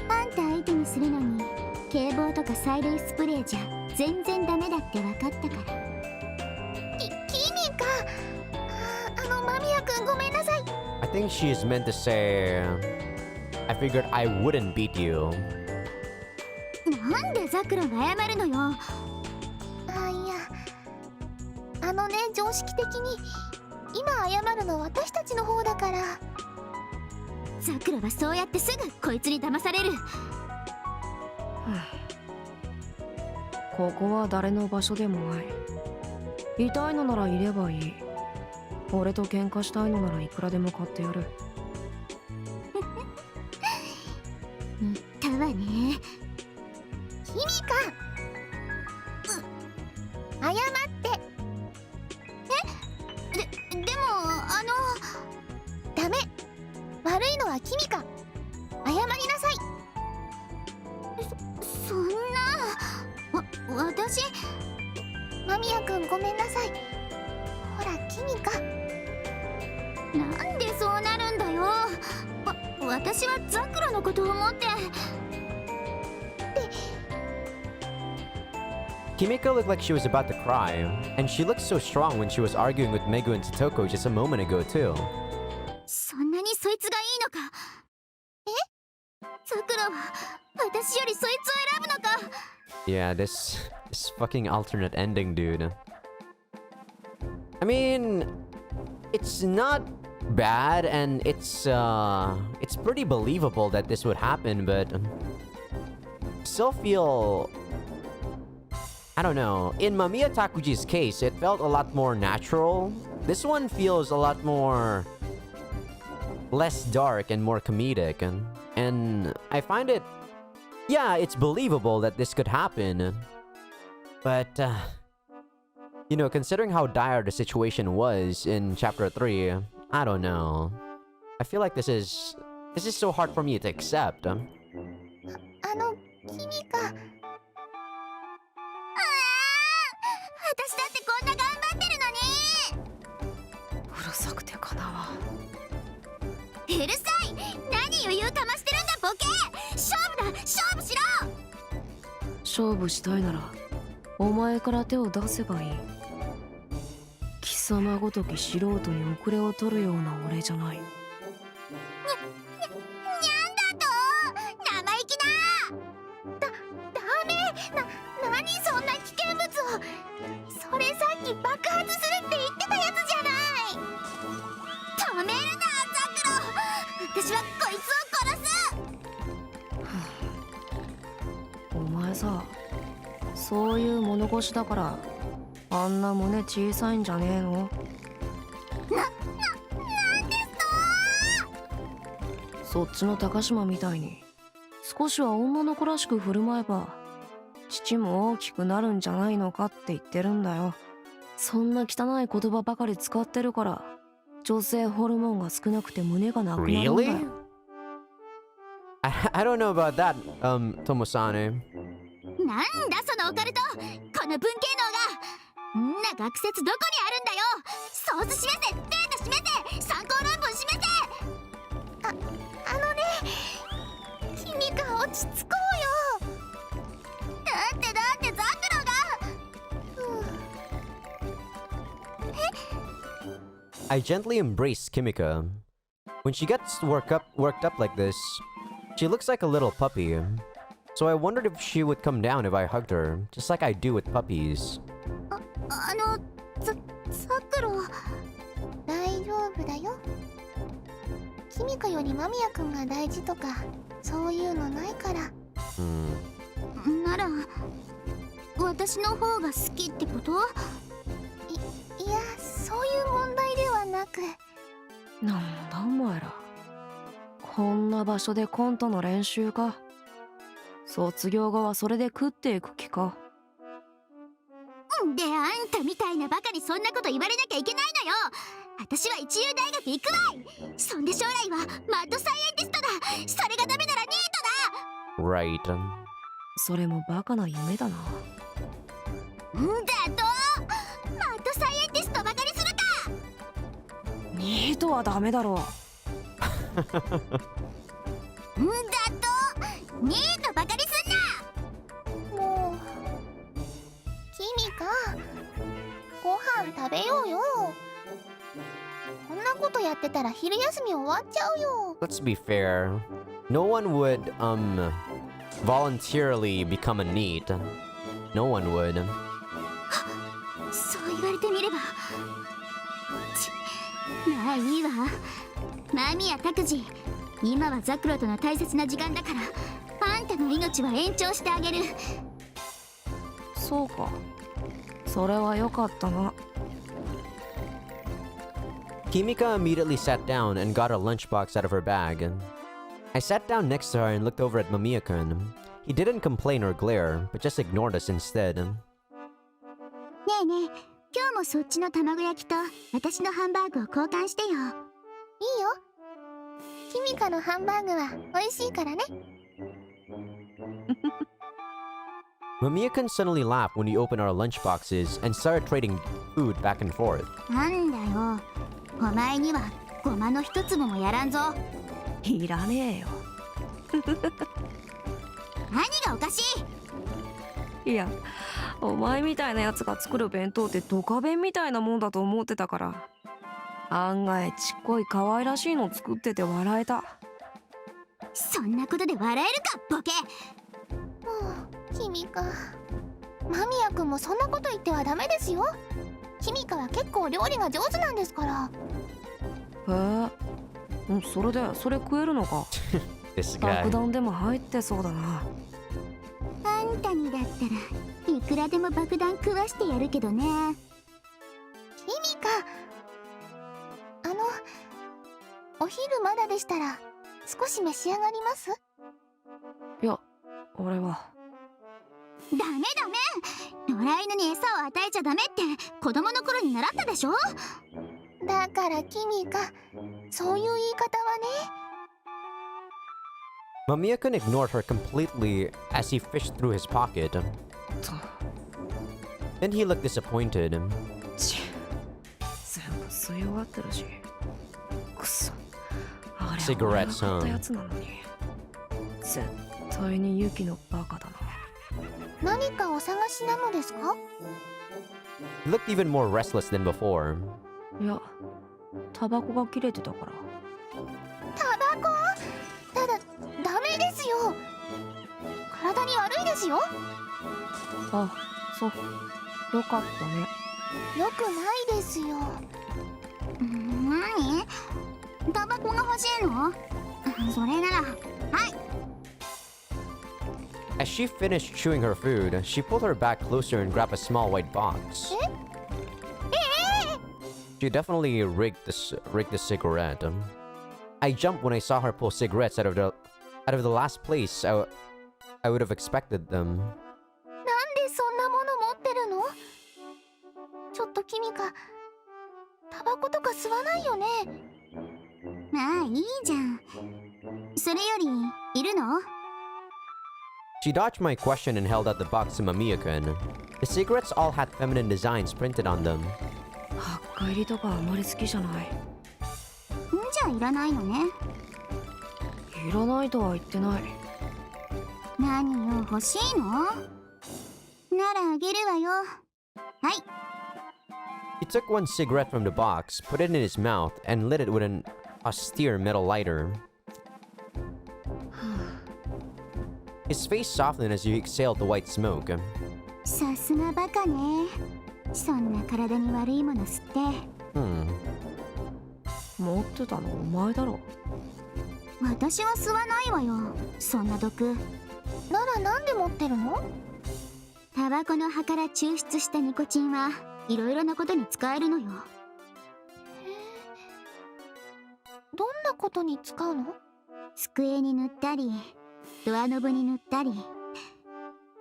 あんた相手にするのに警棒とか催涙スプレーじゃ全然ダメだって分かったから。キくんごめんなさい。 I think she's meant to say, I figured I wouldn't beat you. なんでザクラが謝るのよ。あ、いや、常識的に今謝るの私たちの方だから。ザクラはそうやってすぐこいつに騙される。ここは誰の場所でもない。痛いのならいればいい。俺と喧嘩したいのならいくらでも買ってやる。言ったわね。キミカ、謝って。でもダメ、悪いのはキミカ。謝りなさい。そんな。私。間宮くんごめんなさい。ほらキミカ。なんでそうなるんだよ。私はザクラのことを思って。Kimika looked like she was about to cry, and she looked so strong when she was arguing with Megu and Totoko just a moment ago too. そんなにそいつがいいのか。ザクラは私よりそいつを選ぶのか。Yeah, this fucking alternate ending, dude. I mean, it's not bad, and it's pretty believable that this would happen, but still feel, I don't know. In Mamiya Takuji's case, it felt a lot more natural. This one feels a lot more less dark and more comedic, and I find it, yeah, it's believable that this could happen. But you know, considering how dire the situation was in chapter 3, I don't know. I feel like this is so hard for me to accept. キミカ。私だってこんな頑張ってるのに。うるさくてかなわ。うるさい。何余裕かましてるんだボケ。勝負しろ。勝負したいならお前から手を出せばいい。貴様ごとき素人に遅れを取るような俺じゃない。にゃんだと生意気だ。ダメ。何そんな危険物を。それさっき爆発するって言ってたやつじゃない。止めるなザクロ。私はこいつを殺す。お前さ、そういう物腰だからあんな胸小さいんじゃねえの？なんですそっちの高島みたいに少しは女の子らしく振る舞えば父も大きくなるんじゃないのかって言ってるんだよ。そんな汚い言葉ばかり使ってるから女性ホルモンが少なくて胸がなくなるんだよ。Really? I don't know about that, Tomosane. なんだそのオカルト。この文系能がんな学説どこにあるんだよ。ソース示せ。データ示せ。参考論文示せ。キミカ落ち着こうよ。だってザクロが。I gently embraced Kimika. When she gets worked up like this, she looks like a little puppy. So I wondered if she would come down if I hugged her, just like I do with puppies. ザクロ。大丈夫だよ。キミカより間宮くんが大事とかそういうのないから。なら私の方が好きってこと？いや、そういう問題ではなく。なんだお前ら、こんな場所でコントの練習か。卒業後はそれで食っていく気か。であんたみたいなバカにそんなこと言われなきゃいけないのよ。私は一流大学行くわい。そんで将来はマッドサイエンティストだ。それがダメならニートだ。 Right. それもバカな夢だな。んだとマッドサイエンティストバカにするか。ニートはダメだろう。んだとニートバカにすんな。もうキミカ、ご飯食べようよ。こんななことやってたら昼休み終わっちゃうよ。 Let's be fair. No one would, voluntarily become a NEET. No one would. そう言われてみれば。まあいいわ。間宮拓司、今はザクロとの大切な時間だからあんたの命は延長してあげる。そうか、それはよかったな。 Kimika immediately sat down and got a lunchbox out of her bag. I sat down next to her and looked over at Mamiya-kun. He didn't complain or glare, but just ignored us instead. ねえねえ、今日もそっちの卵焼きと私のハンバーグを交換してよ。いいよ。キミカのハンバーグは美味しいからね。Mamiya-kun suddenly laughed when we opened our lunchboxes and started trading food back and forth. なんだよ、お前にはゴマの一粒もやらんぞ。いらねえよ。何がおかしい。いや、お前みたいなやつが作る弁当ってドカ弁みたいなもんだと思ってたから、案外ちっこい可愛らしいの作ってて笑えた。そんなことで笑えるか、ボケ。もうキミカ、間宮君もそんなこと言ってはダメですよ。キミカは結構料理が上手なんですから。へえ、それでそれ食えるのか。This guy. 爆弾でも入ってそうだな。あんたにだったらいくらでも爆弾食わしてやるけどね。キミカ、お昼まだでしたら少し召し上がります？いや、俺は。ダメダメ、野良犬に餌を与えちゃダメって子供の頃に習ったでしょ。だからキミカ、そういう言い方はね。Mamiya-kun ignored her completely as he fished through his pocket. Then he looked disappointed. ち全部吸い終わってるし。くそ、あれは俺が買ったやつなのに。絶対にユキのバカだな。何かお探しなのですか？ He looked even more restless than before. いや、タバコが切れてたから。タバコ？ただダメですよ。体に悪いですよ。あ、そう、よかったね。よくないですよ。何？タバコが欲しいの？それなら、はい。As she finished chewing her food, she pulled her back closer and grabbed a small white box. She definitely rigged the cigarette. I jumped when I saw her pull cigarettes out of the last place I would have expected them. なんでそんなもの持ってるの？ちょっとキミカ、タバコとか吸わないよね。まあいいじゃん。それよりいるの？ She dodged my question and held out the box to Mamiya-kun. The cigarettes all had feminine designs printed on them. 墓入りとかあまり好きじゃない。じゃあいらないのね。いらないとは言ってない。何よ、欲しいの？ならあげるわよ。はい。He took one cigarette from the box, put it in his mouth, and lit it with an austere metal lighter. His face softened as he exhaled the white smoke. さすがバカね。そんな体に悪いもの吸って。持ってたのお前だろ。私は吸わないわよ、そんな毒。ならなんで持ってるの？タバコの葉から抽出したニコチンはいろいろなことに使えるのよ。どんなことに使うの？机に塗ったり、ドアノブに塗ったり。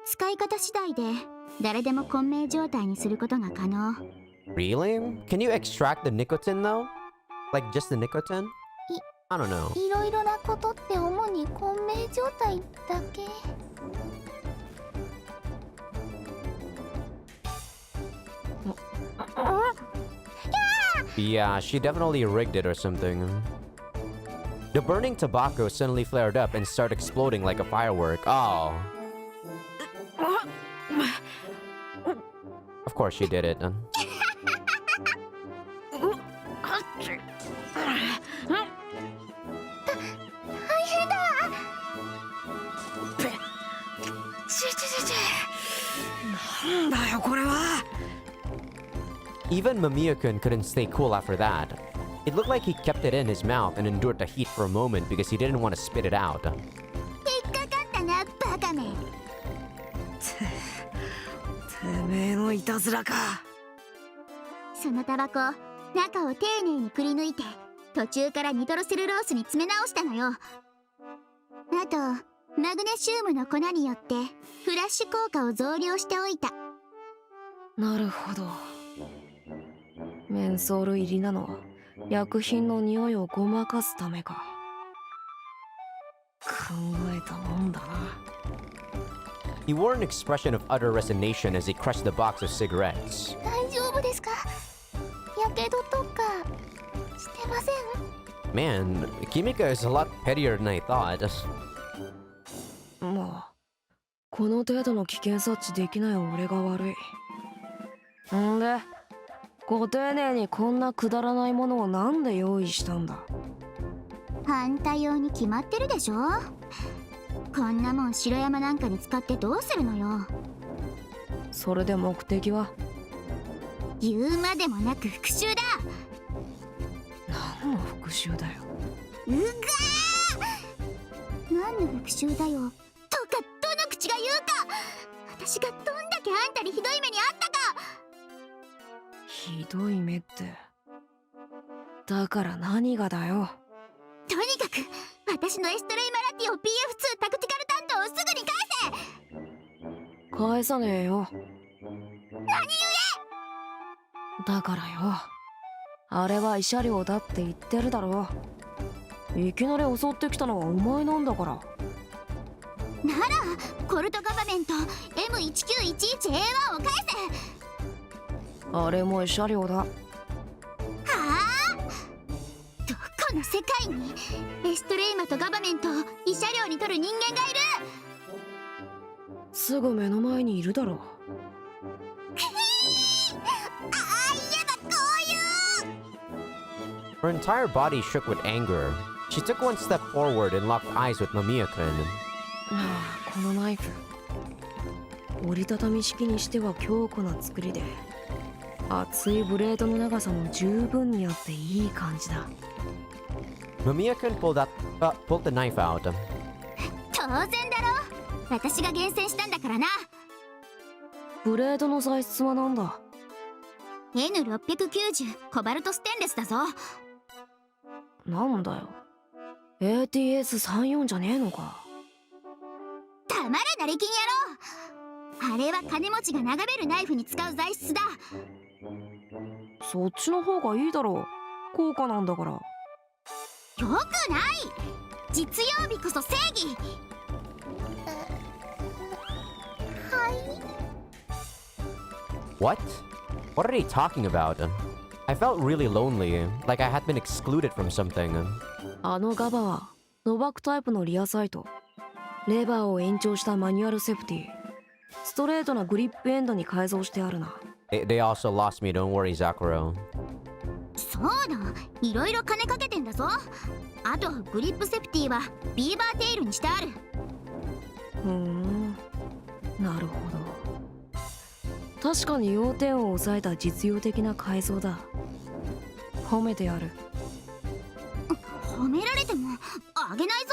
使い方次第で誰でも混迷状態にすることが可能。Really? Can you extract the nicotine though? Like just the nicotine? I don't know. いろいろなことって主に混迷状態だけ。Yeah, she definitely rigged it or something. The burning tobacco suddenly flared up and started exploding like a firework. Oh. Of course she did it. 変だわ。なんだよこれは。 Even Mamiya-kun couldn't stay cool after that. It looked like he kept it in his mouth and endured the heat for a moment because he didn't want to spit it out. 引っかかったなバカめ。てめえのいたずらか。そのタバコ中を丁寧にくり抜いて途中からニトロセルロースに詰め直したのよ。あとマグネシウムの粉によってフラッシュ効果を増量しておいた。なるほど。メンソール入りなのは薬品の匂いをごまかすためか。考えたもんだな。 He wore an expression of utter resignation as he crushed the box of cigarettes. 大丈夫ですか？やけどとかしてません？ Man, Kimika is a lot pettier than I thought. まあこの程度の危険察知できない俺が悪い。んでご丁寧にこんなくだらないものをなんで用意したんだ。反対用に決まってるでしょ。こんなもん城山なんかに使ってどうするのよ。それで目的は？言うまでもなく復讐だ。何の復讐だよ。うがー、何の復讐だよとかどの口が言うか。私がどんだけあんたにひどい目にあったか。ひどい目って。だから何がだよ。とにかく私のエストレイマラティオ PF2 タクティカル担当をすぐに返せ。返さねえよ。何だからよ、あれは慰謝料だって言ってるだろ。いきなり襲ってきたのはお前なんだから。故ならコルトガバメント M1911A1 を返せ。あれも慰謝料だ。はあ、どこの世界にエストレイマとガバメントを慰謝料に取る人間がいる。すぐ目の前にいるだろ。Her entire body shook with anger. She took one step forward and locked eyes with Mamiya-kun. ああ、このナイフ折りたたみ式にしては強固な作りで、厚いブレードの長さも十分にあっていい感じだ。Mamiya-kun pulled the knife out. 当然だろ。私が厳選したんだからな。ブレードの材質はなんだ？ N690 コバルトステンレスだぞ。なんだよ、 ATS34 じゃねえのか。たまれなりきん野郎。あれは金持ちが眺めるナイフに使う材質だ。そっちの方がいいだろう。高価なんだから。よくない。実用美こそ正義。はい。 What? What are they talking about? I felt really lonely, like I had been excluded from something. あのガバはノバクタイプのリアサイト、レバーを延長したマニュアルセーフティ、ストレートなグリップエンドに改造してあるな。They also lost me, don't worry, Zakuro. そうだ、いろいろ金かけてんだぞ。あとグリップセーフティはビーバーテイルにしてある。なるほど。確かに要点を抑えた実用的な改造だ。褒めてやる。褒められてもあげないぞ。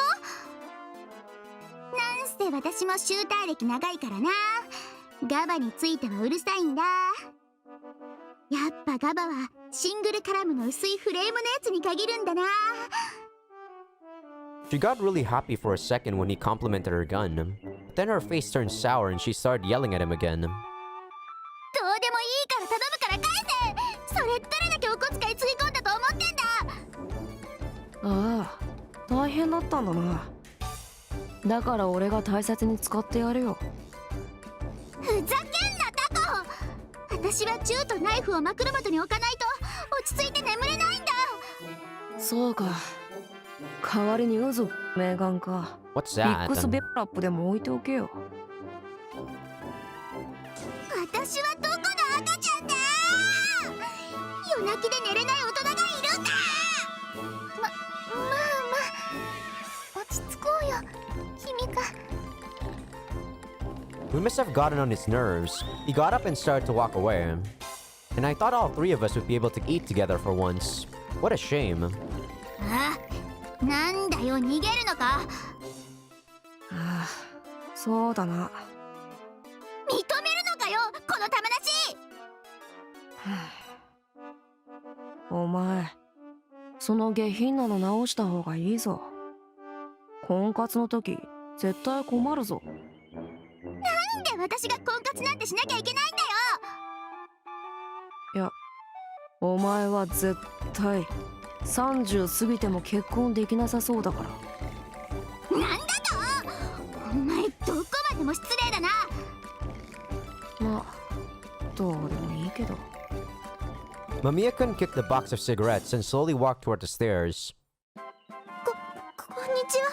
なんせ私もシューター歴長いからな。ガバについてはうるさいんだ。やっぱガバはシングルカラムの薄いフレームのやつに限るんだな。 She got really happy for a second when he complimented her gun. Then her face turned sour and she started yelling at him again. どうでもいいから頼むから返せ。それどれだけお小遣いつぎ込んだと思ってんだ。ああ、大変だったんだな。だから俺が大切に使ってやるよ。ふざけんなタコ。私は銃とナイフを枕元に置かないと落ち着いて眠れないんだ。そうか。代わりに渦メガンか What's ミッ that? クスベッラップでも置いておけよ。私はどこの赤ちゃんだ。夜泣きで寝れない大人がいるんだ。We must have gotten on his nerves. He got up and started to walk away. And I thought all three of us would be able to eat together for once. What a shame. あ、なんだよ、逃げるのか。ああ、そうだな。認めるのかよ、この玉出し。お前、その下品なの直した方がいいぞ。婚活の時、絶対困るぞ。なんで私が婚活なんてしなきゃいけないんだよ。いや、お前は絶対30過ぎても結婚できなさそうだから。なんだと。お前どこまでも失礼だな。まあ、どうでもいいけど。Mamiya-kun kicked the box of cigarettes and slowly walked toward the stairs. こんにちは。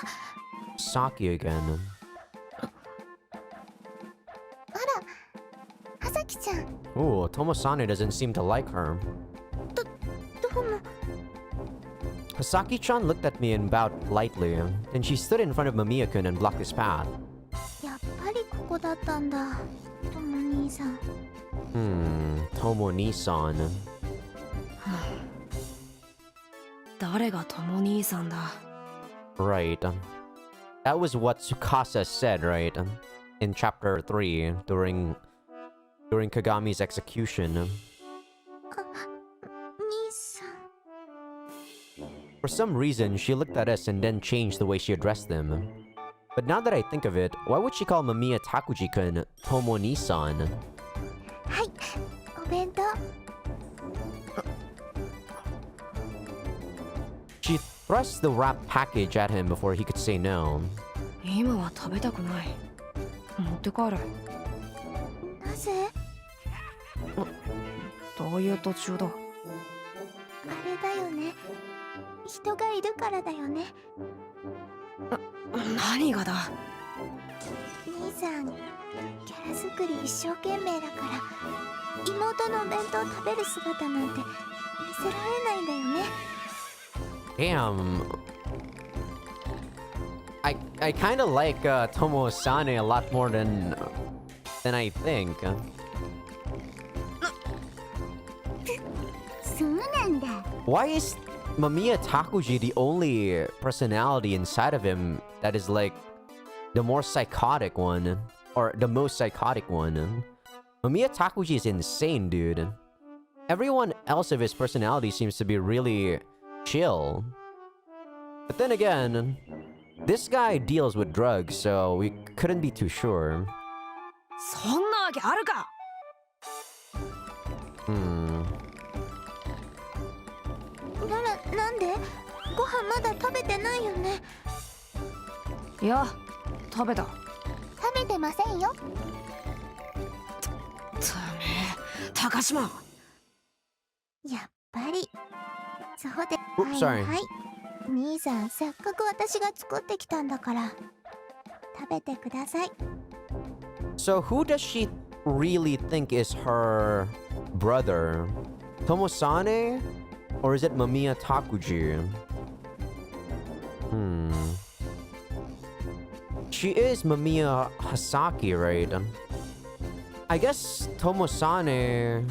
Saki again. あさきちゃん。 Ooh, Tomosane doesn't seem to like her. どうも。 Hasaki-chan looked at me and bowed lightly. Then she stood in front of Mamiya-kun and blocked his path. やっぱりここだったんだ。とも兄さん。Tomo-ni-san. 誰が友兄さんだ。 Right. That was what Tsubasa said, right? In chapter 3, during Kagami's execution. 兄さん。 For some reason, she looked at us and then changed the way she addressed them. But now that I think of it, why would she call Mamiya Takuji-kun Tomo-ni-san? はい、お弁当。 She thrust the wrapped package at him before he could say no. 今は食べたくない。持って帰れ。なぜ？ダイエット中だ。あれだよね。人がいるからだよね。何がだ。兄さん、キャラ作り一生懸命だから妹のお弁当食べる姿なんて見せられないんだよね。 Damn. I kind of like Tomo-sane a lot more than I think. そうなんだ。 Why is Mamiya Takuji the only personality inside of him that is like the more psychotic one, or the most psychotic one? Mamiya Takuji is insane, dude. Everyone else of his personality seems to be really chill. But then again, this guy deals with drugs, so we couldn't be too sure. そんなわけあるか。なんで？ご飯まだ食べてないよね。いや、食べた。食べてませんよ。てめえ、高島。やっぱり。そうで。 Oops, sorry. はい。兄さん、せっかく私が作ってきたんだから食べてください。 So who does she really think is her brother? Tomo-sane? Or is it Mamiya Takuji? She is Mamiya Hasaki, right? I guess Tomo-sane...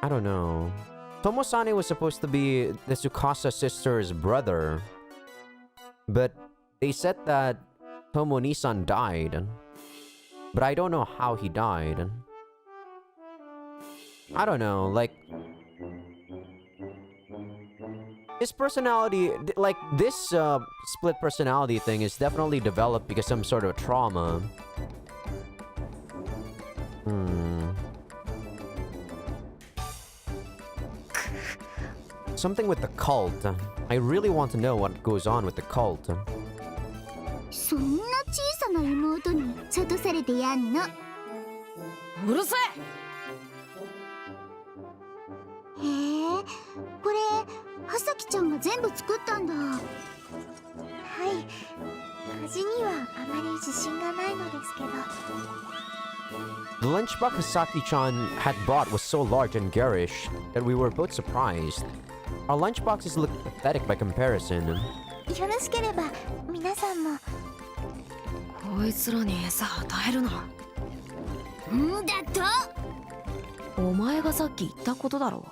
I don't know. Tomo-sane was supposed to be the Tsukasa sister's brother. But they said that Tomo-ni-san died. But I don't know how he died. I don't know, like... His personality, like this split personality thing is definitely developed because some sort of trauma. Something with the cult. I really want to know what goes on with the cult. そんな小さな妹に諭されてやんの。うるせへえ、これはさきちゃんが全部作ったんだ。はい。味にはあまり自信がないのですけど。 The lunchbox Hasaki-chan had brought was so large and garish that we were both surprised. Our lunchboxes looked pathetic by comparison. よろしければ皆さんも。ここいつらに餌与えるな。んだと。お前がさっき言ったことだろ。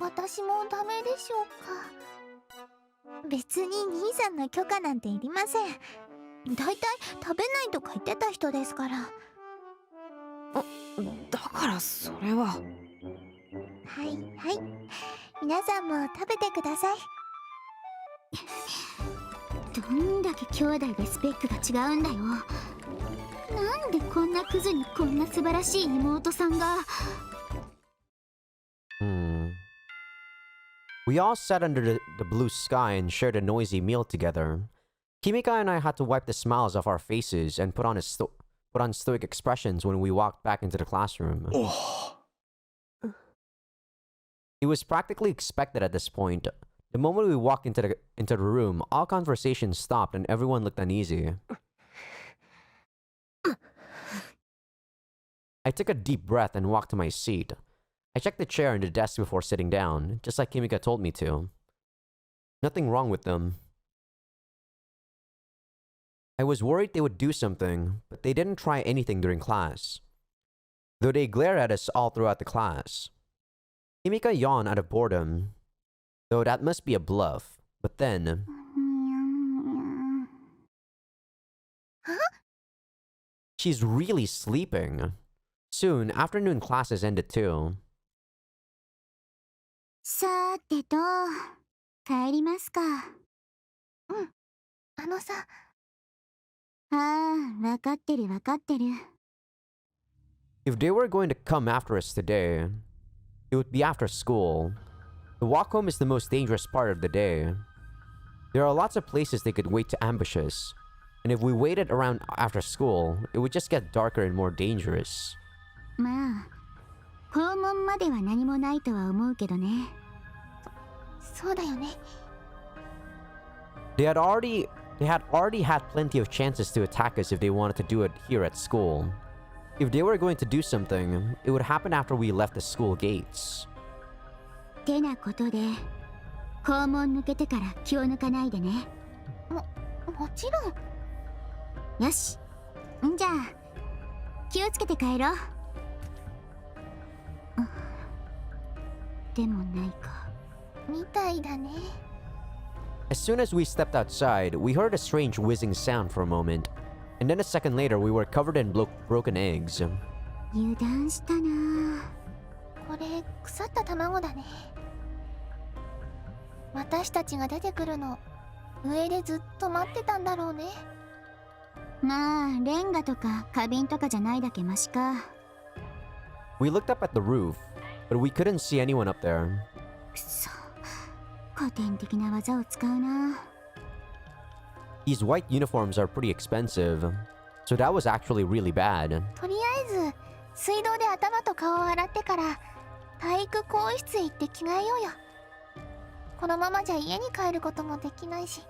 私もダメでしょうか。別に兄さんの許可なんていりません。だいたい食べないとか言ってた人ですから。だからそれは。はいはい、皆さんも食べてください。どんだけ兄弟でスペックが違うんだよ。なんでこんなクズにこんな素晴らしい妹さんが。We all sat under the blue sky and shared a noisy meal together. Kimika and I had to wipe the smiles off our faces and put on stoic expressions when we walked back into the classroom. It was practically expected at this point. The moment we walked into the room, all conversation stopped and everyone looked uneasy. I took a deep breath and walked to my seat. I checked the chair and the desk before sitting down, just like Kimika told me to. Nothing wrong with them. I was worried they would do something, but they didn't try anything during class, though they glared at us all throughout the class. Kimika yawned out of boredom, though that must be a bluff, but then... She's really sleeping. Soon, afternoon classes ended too. さてと、帰りますか。あのさ。ああ、わかってるわかってる。If they were going to come after us today, it would be after school. The walk home is the most dangerous part of the day. There are lots of places they could wait to ambush us, and if we waited around after school, it would just get darker and more dangerous. まあ、校門までは何もないとは思うけどね。そうだよね。They had already had plenty of chances to attack us if they wanted to do it here at school. If they were going to do something, it would happen after we left the school gates. てなことで、校門抜けてから気を抜かないでね。もちろん。よし。んじゃあ、気をつけて帰ろう。でもないか。みたいだね。As soon as we stepped outside, we heard a strange whizzing sound for a moment, and then a second later we were covered in broken eggs. 油断したな。これ腐った卵だね。私たちが出てくるの上でずっと待ってたんだろうね。まあ、レンガとか花瓶とかじゃないだけマシか。We looked up at the roof, but we couldn't see anyone up there. くそ、古典的な技を使うな。These white uniforms are pretty expensive, so that was actually really bad. とりあえず水道で頭と顔を洗ってから体育更衣室へ行って着替えようよ。このままじゃ家に帰ることもできないし。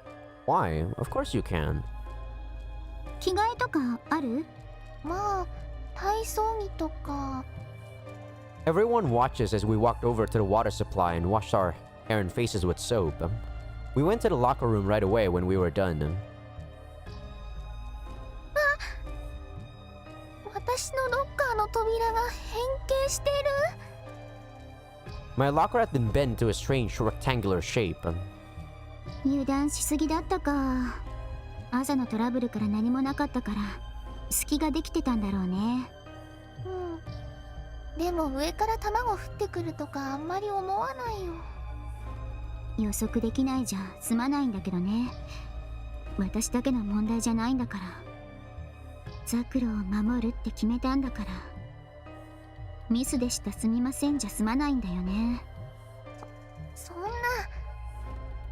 Why? Of course you can. 着替えとかある？まあ、体操着とか。Everyone watched us as we walked over to the water supply and washed our hair and faces with soap. We went to the locker room right away when we were done. 私のロッカーの扉が変形してる。My locker had been bent to a strange rectangular shape. 油断しすぎだったか。朝のトラブルから何もなかったから隙ができてたんだろうね。でも上から卵降ってくるとかあんまり思わないよ。予測できないじゃ済まないんだけどね。私だけの問題じゃないんだから。ザクロを守るって決めたんだから。ミスでしたすみませんじゃ済まないんだよね。そんな、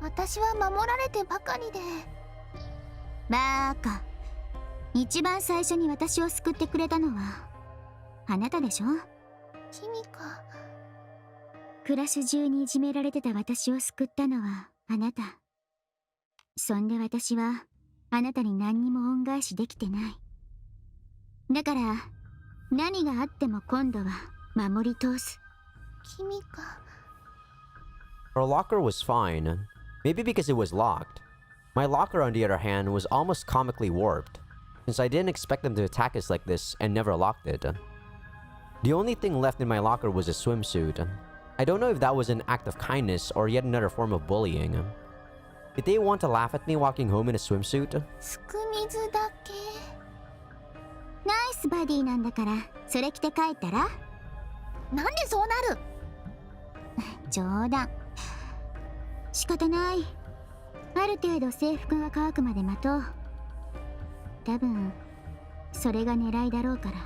私は守られてばかりで。バーカ、一番最初に私を救ってくれたのはあなたでしょ。キミカ。クラス中にいじめられてた私を救ったのはあなた。そんで私はあなたに何にも恩返しできてない。だから何があっても今度は守り通す。キミカ。Our locker was fine. Maybe because it was locked. My locker, on the other hand, was almost comically warped, since I didn't expect them to attack us like this and never locked it. The only thing left in my locker was a swimsuit. I don't know if that was an act of kindness or yet another form of bullying. Did they want to laugh at me walking home in a swimsuit? すく水だけ。ナイスバディなんだからそれ着て帰ったら。なんでそうなる？冗談。仕方ない。ある程度制服が乾くまで待とう。多分それが狙いだろうから。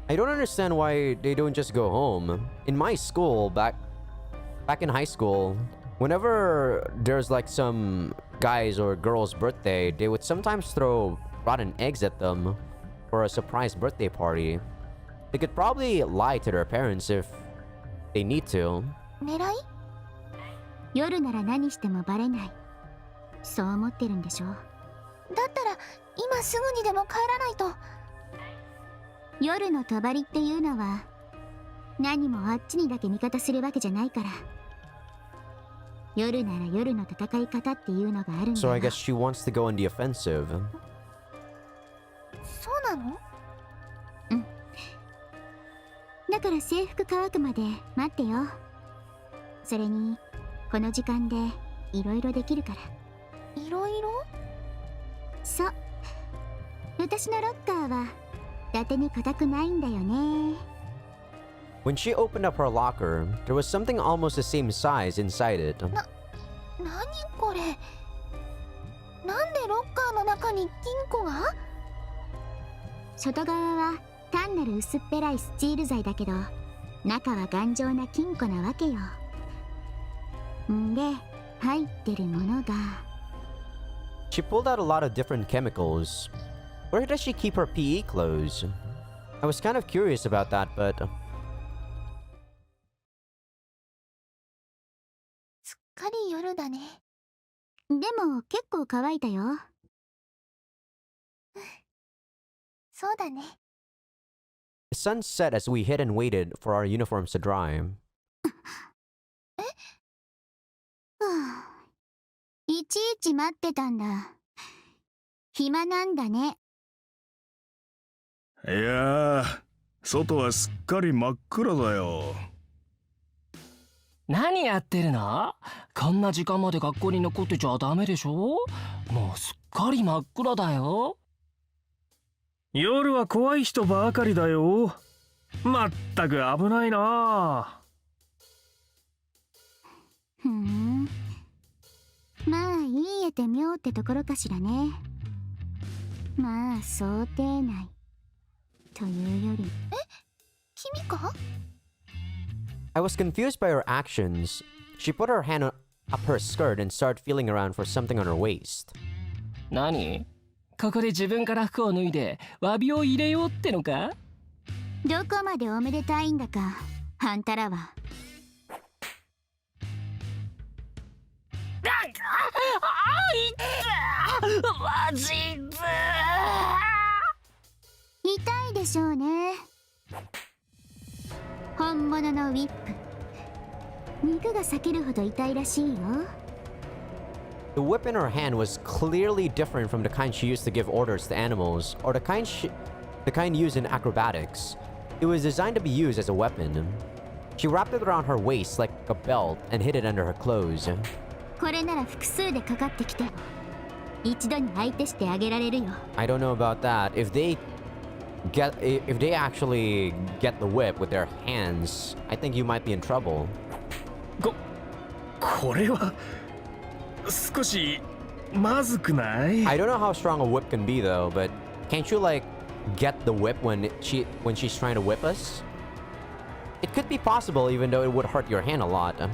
I don't understand why they don't just go home. In my school, back in high school, whenever there's like some guy's or girl's birthday, they would sometimes throw rotten eggs at them for a surprise birthday party. They could probably lie to their parents if they need to. 狙い？夜なら何してもバレない。そう思ってるんでしょ。だったら今すぐにでも帰らないと。夜の帳っていうのは何もあっちにだけ味方するわけじゃないから。夜なら夜の戦い方っていうのがあるんだよ。 So I guess she wants to go on the offensive. そうなの？うん。だから制服乾くまで待ってよ。それにこの時間でいろいろできるから。いろいろ？そう。私のロッカーは伊達に固くないんだよね。When she opened up her locker, there was something almost the same size inside it. なにこれ？なんでロッカーの中に金庫が？外側は単なる薄っぺらいスチール材だけど、中は頑丈な金庫なわけよ。んで、入ってるものが。She pulled out a lot of different chemicals. Where does she keep her PE clothes? I was kind of curious about that, but... すっかり夜だね。でも結構乾いたよ。そうだね。The sun set as we hid and waited for our uniforms to dry. はあ、いちいち待ってたんだ。暇なんだね。いやー、外はすっかり真っ暗だよ。何やってるの？こんな時間まで学校に残ってちゃダメでしょ？もうすっかり真っ暗だよ。夜は怖い人ばかりだよ。まったく危ないな。ふん。まあいいえて妙ってところかしらね。まあ想定内というより。君か？ I was confused by her actions. She put her hand up her skirt and started feeling around for something on her waist. 何？ここで自分から服を脱いで詫びを入れようってのか？どこまでおめでたいんだか、あんたらは。マジで痛いでしょうね。本物のウィップ。肉が裂けるほど痛いらしいよ。The whip in her hand was clearly different from the kind she used to give orders to animals, or the kind used in acrobatics. It was designed to be used as a weapon. She wrapped it around her waist like a belt and hid it under her clothes. これなら複数でかかってきて一度に相手してあげられるよ。 I don't know about that. If they actually get the whip with their hands, I think you might be in trouble. これは少しまずくない？ I don't know how strong a whip can be though, but can't you like get the whip when she's trying to whip us? It could be possible even though it would hurt your hand a lot.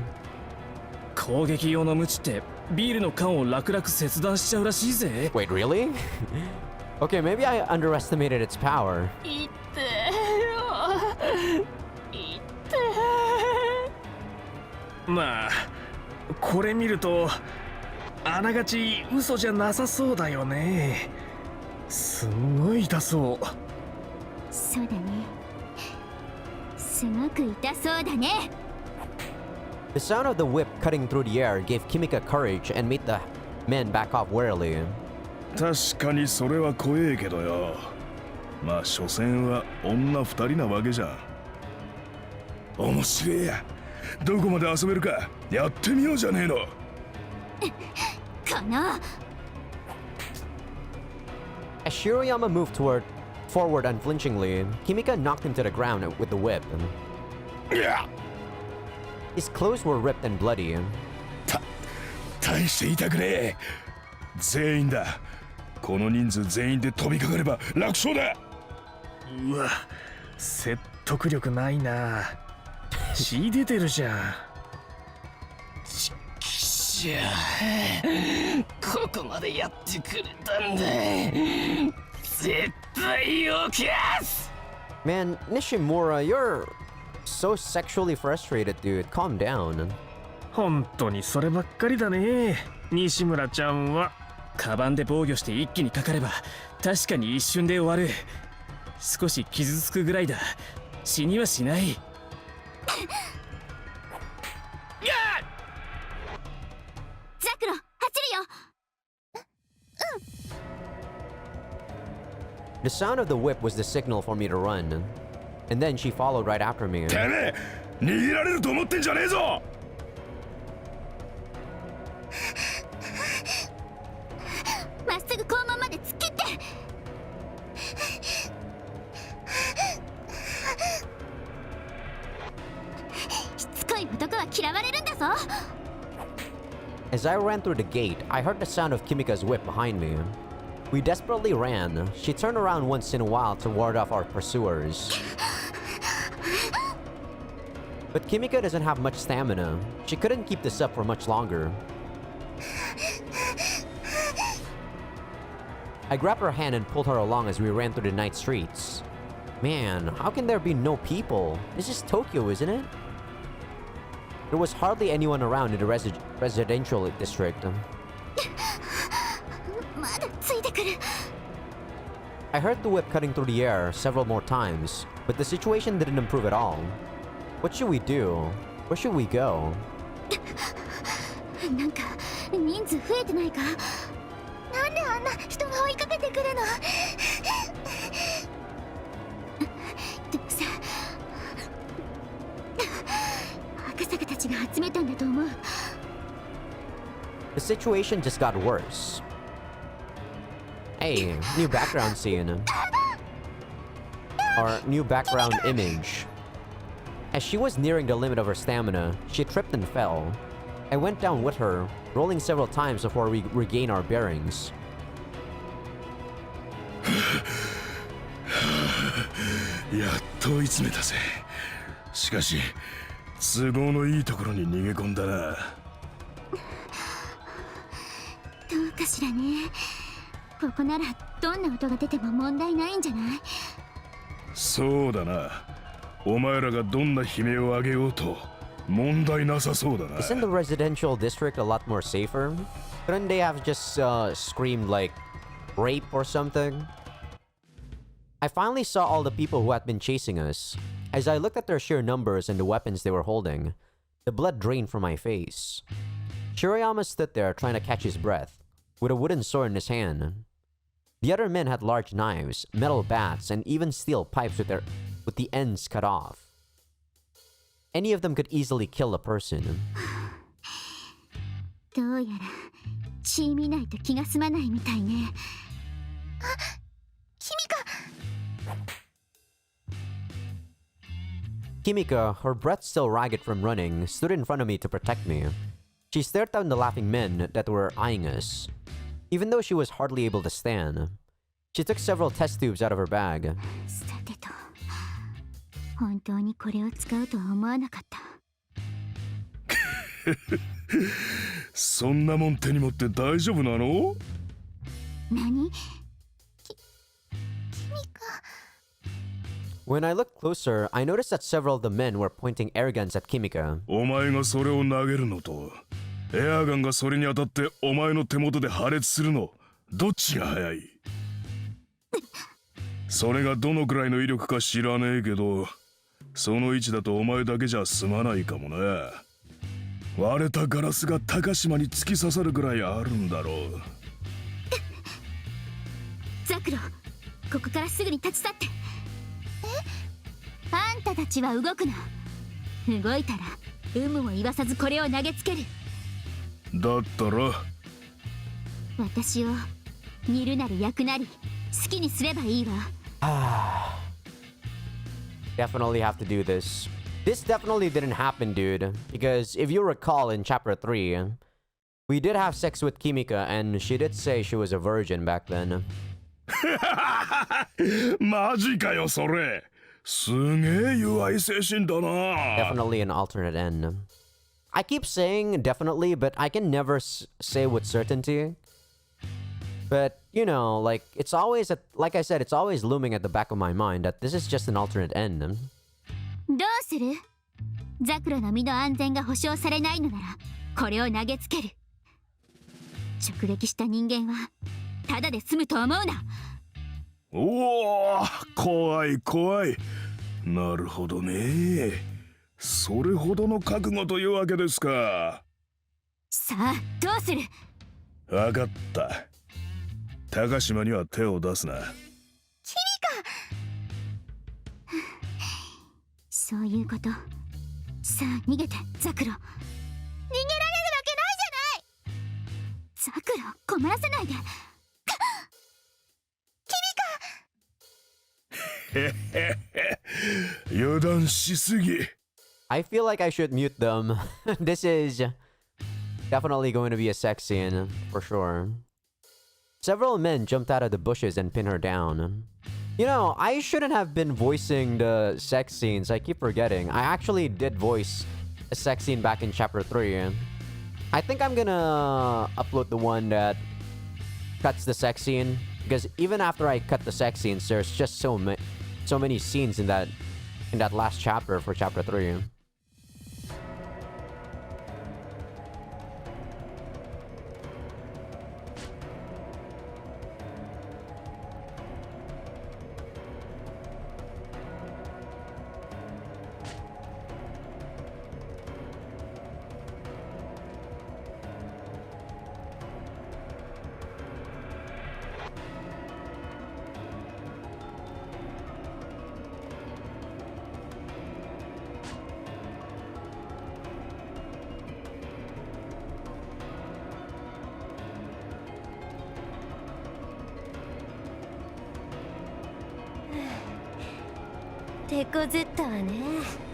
攻撃用の鞭ってビールの缶を楽々切断しちゃうらしいぜ。 Wait, really? Okay, maybe I underestimated its power. いってまあこれ見るとあながち嘘じゃなさそうだよね。すんごい痛そう。そうだね。すごく痛そうだね。The sound of the whip cutting through the air gave Kimika courage and made the men back off warily. 確かにそれは怖えけどよ。まあ所詮は女二人なわけじゃん。面白えや。どこまで遊べるかやってみようじゃねえの。かな。 As Shiroyama moved forward unflinchingly, Kimika knocked him to the ground with the whip. いや、 His clothes were ripped and bloody. 大して痛くねえ。全員だ。この人数全員で飛びかかれば楽勝だ。うわ、説得力ないな。血出てるじゃん。きしゃここまでやってくれたんだ。絶対よきゃす。 Man, Nishimura, you're so sexually frustrated, dude. Calm down. 本当にそればっかりだね、西村ちゃんは。カバンで防御して一気にかかれば確かに一瞬で終わる。少し傷つくぐらいだ。死にはしない。ザクロ、走るよ。 The sound of the whip was the signal for me to run. And then she followed right after me. てめえ、逃げられると思ってんじゃねえぞ。まっすぐ肛門まで突っ切って。しつこい男は嫌われるんだぞ。 As I ran through the gate, I heard the sound of Kimika's whip behind me. We desperately ran. She turned around once in a while to ward off our pursuers. But Kimika doesn't have much stamina. She couldn't keep this up for much longer. I grabbed her hand and pulled her along as we ran through the night streets. Man, how can there be no people? This is Tokyo, isn't it? There was hardly anyone around in the residential district. まだついてくる。 I heard the whip cutting through the air several more times, but the situation didn't improve at all. What should we do? Where should we go? なんか人数増えてないか。なんであんな人が追いかけてくるの。でもさ、赤坂たちが集めたんだと思う。 The situation just got worse. Hey, new background scene. Or new background image. As she was nearing the limit of her stamina, she tripped and fell. I went down with her, rolling several times before we regained our bearings. やっと追い詰めたぜ。しかし都合のいいところに逃げ込んだな。どうかしらね。ここならどんな音が出ても問題ないんじゃない？そうだな。お前らがどんな悲鳴を上げようと問題なさそうだな。 Isn't the residential district a lot more safer? Couldn't they have just screamed like rape or something? I finally saw all the people who had been chasing us. As I looked at their sheer numbers and the weapons they were holding, the blood drained from my face. Shiroyama stood there trying to catch his breath, with a wooden sword in his hand. The other men had large knives, metal bats, and even steel pipes with the ends cut off. Any of them could easily kill a person. どうやら血見ないと気が済まないみたいね。Kimika, her breath still ragged from running, stood in front of me to protect me. She stared down the laughing men that were eyeing us. Even though she was hardly able to stand, she took several test tubes out of her bag. さてと、本当にこれを使うとは思わなかった。そんなもん手に持って大丈夫なの？何？ When I looked closer, I noticed that several of the men were pointing air guns at Kimika. お前がそれを投げるのとエアガンがそれに当たってお前の手元で破裂するのどっちが早い？それがどのくらいの威力か知らねえけどその位置だとお前だけじゃ済まないかもな。割れたガラスが高島に突き刺さるぐらいあるんだろう。ザクロ、ここからすぐに立ち去って。あんたたちは動くな。動いたら有無も言わさずこれを投げつける。だったら私を煮るなり焼くなり好きにすればいいわ。Definitely have to do this. This definitely didn't happen, dude. Because if you recall in chapter 3, we did have sex with Kimika and she did say she was a virgin back then. マジかよそれ。すげえ弱い精神だな。Definitely an alternate end. I keep saying definitely, but I can never say with certainty. But, you know, like, it's always, like I said, it's always looming at the back of my mind that this is just an alternate end. どうする？ザクロの身の安全が保証されないのならこれを投げつける。直撃した人間はただで済むと思うな。おお、怖い怖い。なるほどね。それほどの覚悟というわけですか。さあどうする？わかった。高島には手を出すな。そういうこと。さあ逃げてザクロ。逃げられるわけないじゃない。ザクロ困らせないで。へへへ。油断しすぎ。I feel like I should mute them. This is definitely going to be a sex scene, for sure. Several men jumped out of the bushes and pinned her down. You know, I shouldn't have been voicing the sex scenes. I keep forgetting. I actually did voice a sex scene back in chapter 3. I think I'm gonna upload the one that cuts the sex scene. Because even after I cut the sex scenes, there's just so many scenes in that last chapter for chapter 3.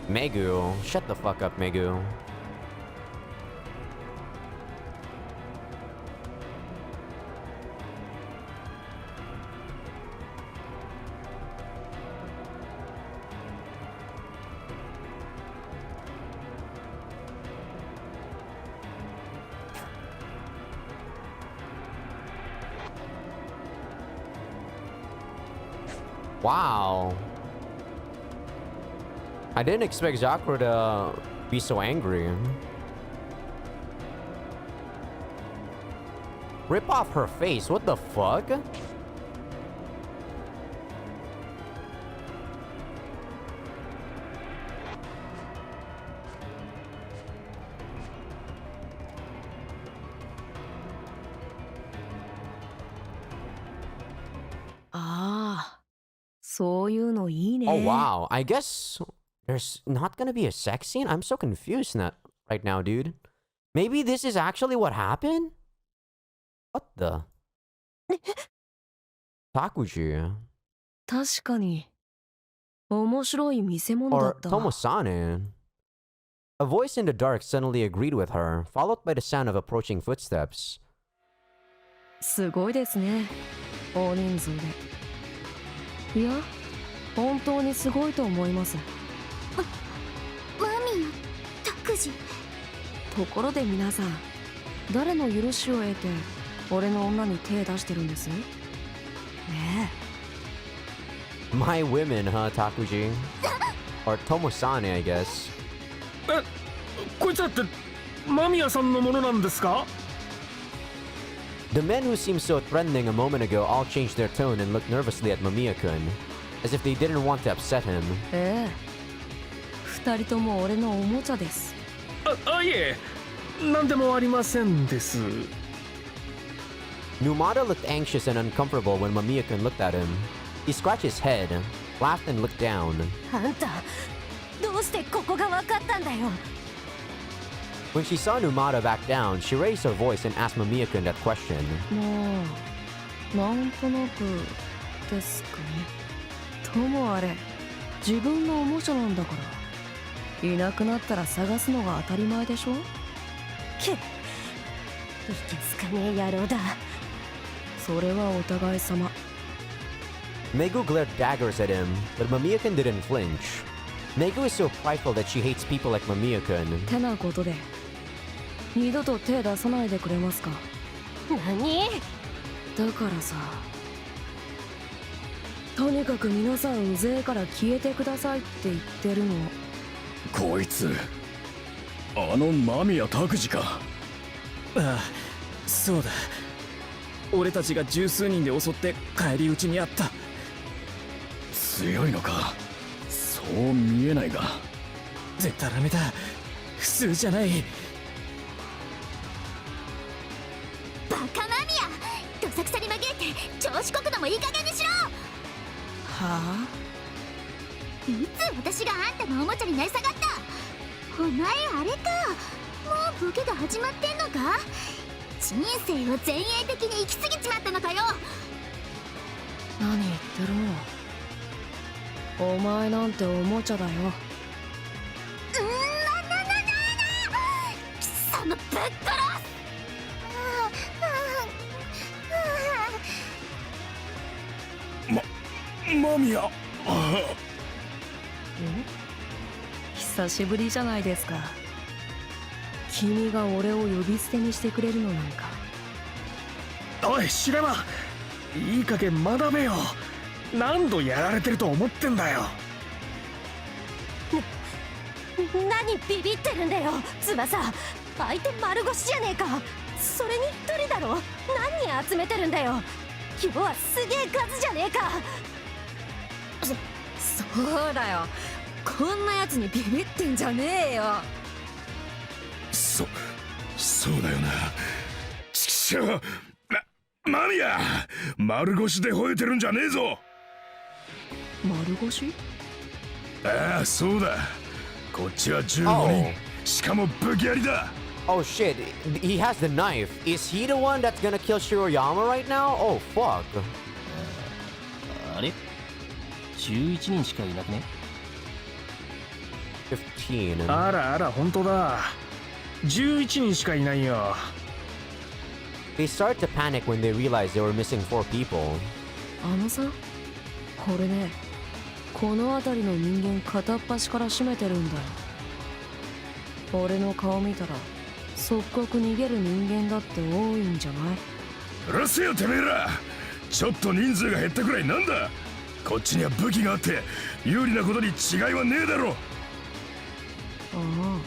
Megu, shut the fuck up, Megu. Wow. I didn't expect Zakura to be so angry. Rip off her face, what the fuck? Ah, そういうのいいね。 Oh wow, I guess there's not gonna be a sex scene? I'm so confused right now, dude. Maybe this is actually what happened? What the? Takuji. 確かに面白い見せ物だ Or った。 Tomosane. A voice in the dark suddenly agreed with her, followed by the sound of approaching footsteps. すごいですね、大人数で。いや、本当にすごいと思います。マミヤ、タクジ。ところで皆さん、誰の許しを得て俺の女に手出してるんです？ね My women, huh, Takuji? Or Tomosane, I guess. こいつらって間宮さんのものなんですか？ The men who seemed so threatening a moment ago all changed their tone and looked nervously at Mamiya-kun, as if they didn't want to upset him. ええ、二人とも俺のおもちゃです。いえ、なんでもありませんです。 Numata looked anxious and uncomfortable when Mamiya-kun looked at him. He scratched his head, laughed and looked down. あんたどうしてここが分かったんだよ。 When she saw Numata back down, she raised her voice and asked Mamiya-kun that question. まあなんとなくですかね。ともあれ自分のおもちゃなんだからいなくなったら探すのが当たり前でしょ。けいけつかねえ野郎だ。それはお互い様。 Megu glared daggers at him, but Mamiya-kun didn't flinch. Megu is so prideful that she hates people like Mamiya-kun. てなことで二度と手出さないでくれますか。何？だからさ、とにかく皆さんうぜえから消えてくださいって言ってるの。こいつあの間宮拓司か。ああ、そうだ。俺たちが十数人で襲って返り討ちにあった。強いのか。そう見えないが。絶対ダメだ。普通じゃない。バカマミヤ、どさくさに紛れて調子こくのもいい加減にしろ。はあ。いつ私があんたのおもちゃになり下がった。お前あれか、もうボケが始まってんのか。人生を前衛的に生きすぎちまったのかよ。何言ってるの。お前なんておもちゃだよ。貴様ぶっ殺す。間宮。久しぶりじゃないですか。君が俺を呼び捨てにしてくれるのなんか。おいシレマ、いい加減学べよ。何度やられてると思ってんだよ。何ビビってるんだよ翼。相手丸腰じゃねえか。それに一人だろ。何人集めてるんだよ。今日はすげえ数じゃねえか。そうだよ、こんなやつにビビってんじゃねえよ。そうだよな。ちくしょう。間宮、丸腰で吠えてるんじゃねえぞ。丸腰？ああ、そうだ。こっちは15人、Oh. しかも武器ありだ。 Oh shit, he has the knife. Is he the one that's gonna kill Shiroyama right now? Oh fuck. あれ11人しかいなくね。 15. あらあら、本当だ。11人しかいないよ。They started to panic when they realized they were missing 4 people. あのさ、これね、この辺りの人間片っ端から締めてるんだよ。俺の顔見たら即刻逃げる人間だって多いんじゃない？うるせえよてめえら。ちょっと人数が減ったくらいなんだ。こっちには武器があって有利なことに違いはねえだろ。ああ、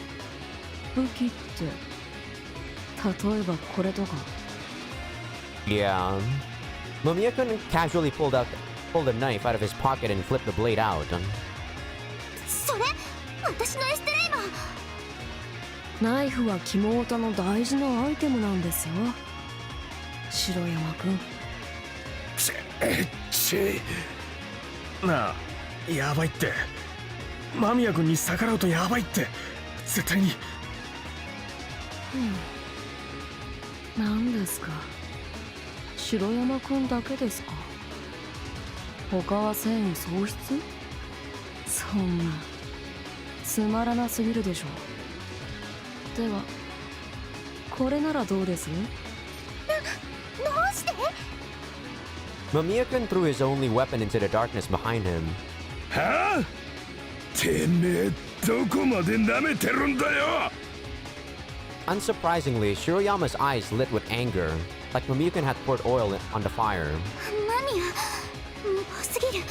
武器って例えばこれとか。Yeah. Mamiya-kun casually pulled a knife out of his pocket and flipped the blade out. それ私のエステレイマー。ナイフは肝オタの大事なアイテムなんですよ、白山くん。なあ、やばいって。間宮君に逆らうとやばいって。絶対に。何ですか、白山くんだけですか。他は戦意喪失？そんなつまらなすぎるでしょ。ではこれならどうです？どうして？ Mamiya-kun threw his only weapon into the darkness behind him. はあ？てめえどこまで舐めてるんだよ。 Unsurprisingly, Shiroyama's eyes lit with anger, like Mamiya-kun had poured oil on the fire. マミヤ、無謀すぎる。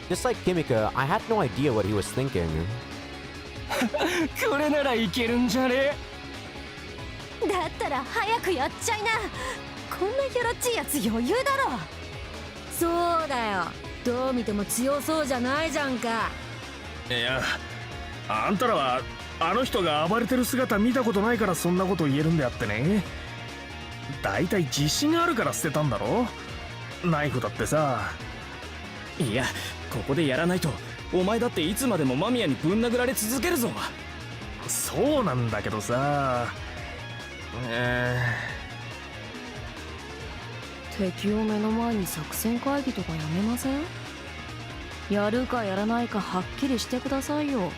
Just like Kimika, I had no idea what he was thinking. これならいけるんじゃね。だったら早くやっちゃいな。こんなひょろっちいやつ余裕だろ。そうだよ、どう見ても強そうじゃないじゃんか。いや、あんたらはあの人が暴れてる姿見たことないからそんなこと言えるんであってね。だいたい自信があるから捨てたんだろ。ナイフだってさ。いや、ここでやらないとお前だっていつまでも間宮にぶん殴られ続けるぞ。そうなんだけどさ。敵を目の前に作戦会議とかやめません？やるかやらないかはっきりしてくださいよ。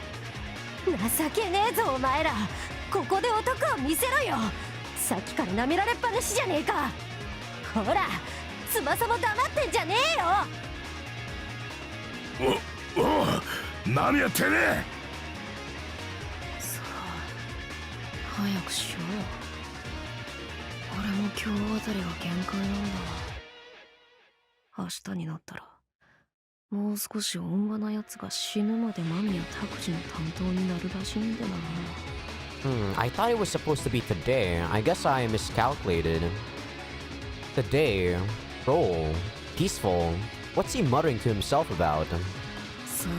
情けねえぞお前ら。ここで男を見せろよ。さっきから舐められっぱなしじゃねえか。ほら翼も黙ってんじゃねえよ。何やってねさあ早くしようよ。俺も今日あたりが限界なんだわ。明日になったらもう少し温和なやつが死ぬまで間宮拓司の担当になるらしいんだな。I thought it was supposed to be today. I guess I miscalculated. Today, roll, peaceful. What's he muttering to himself about? さあ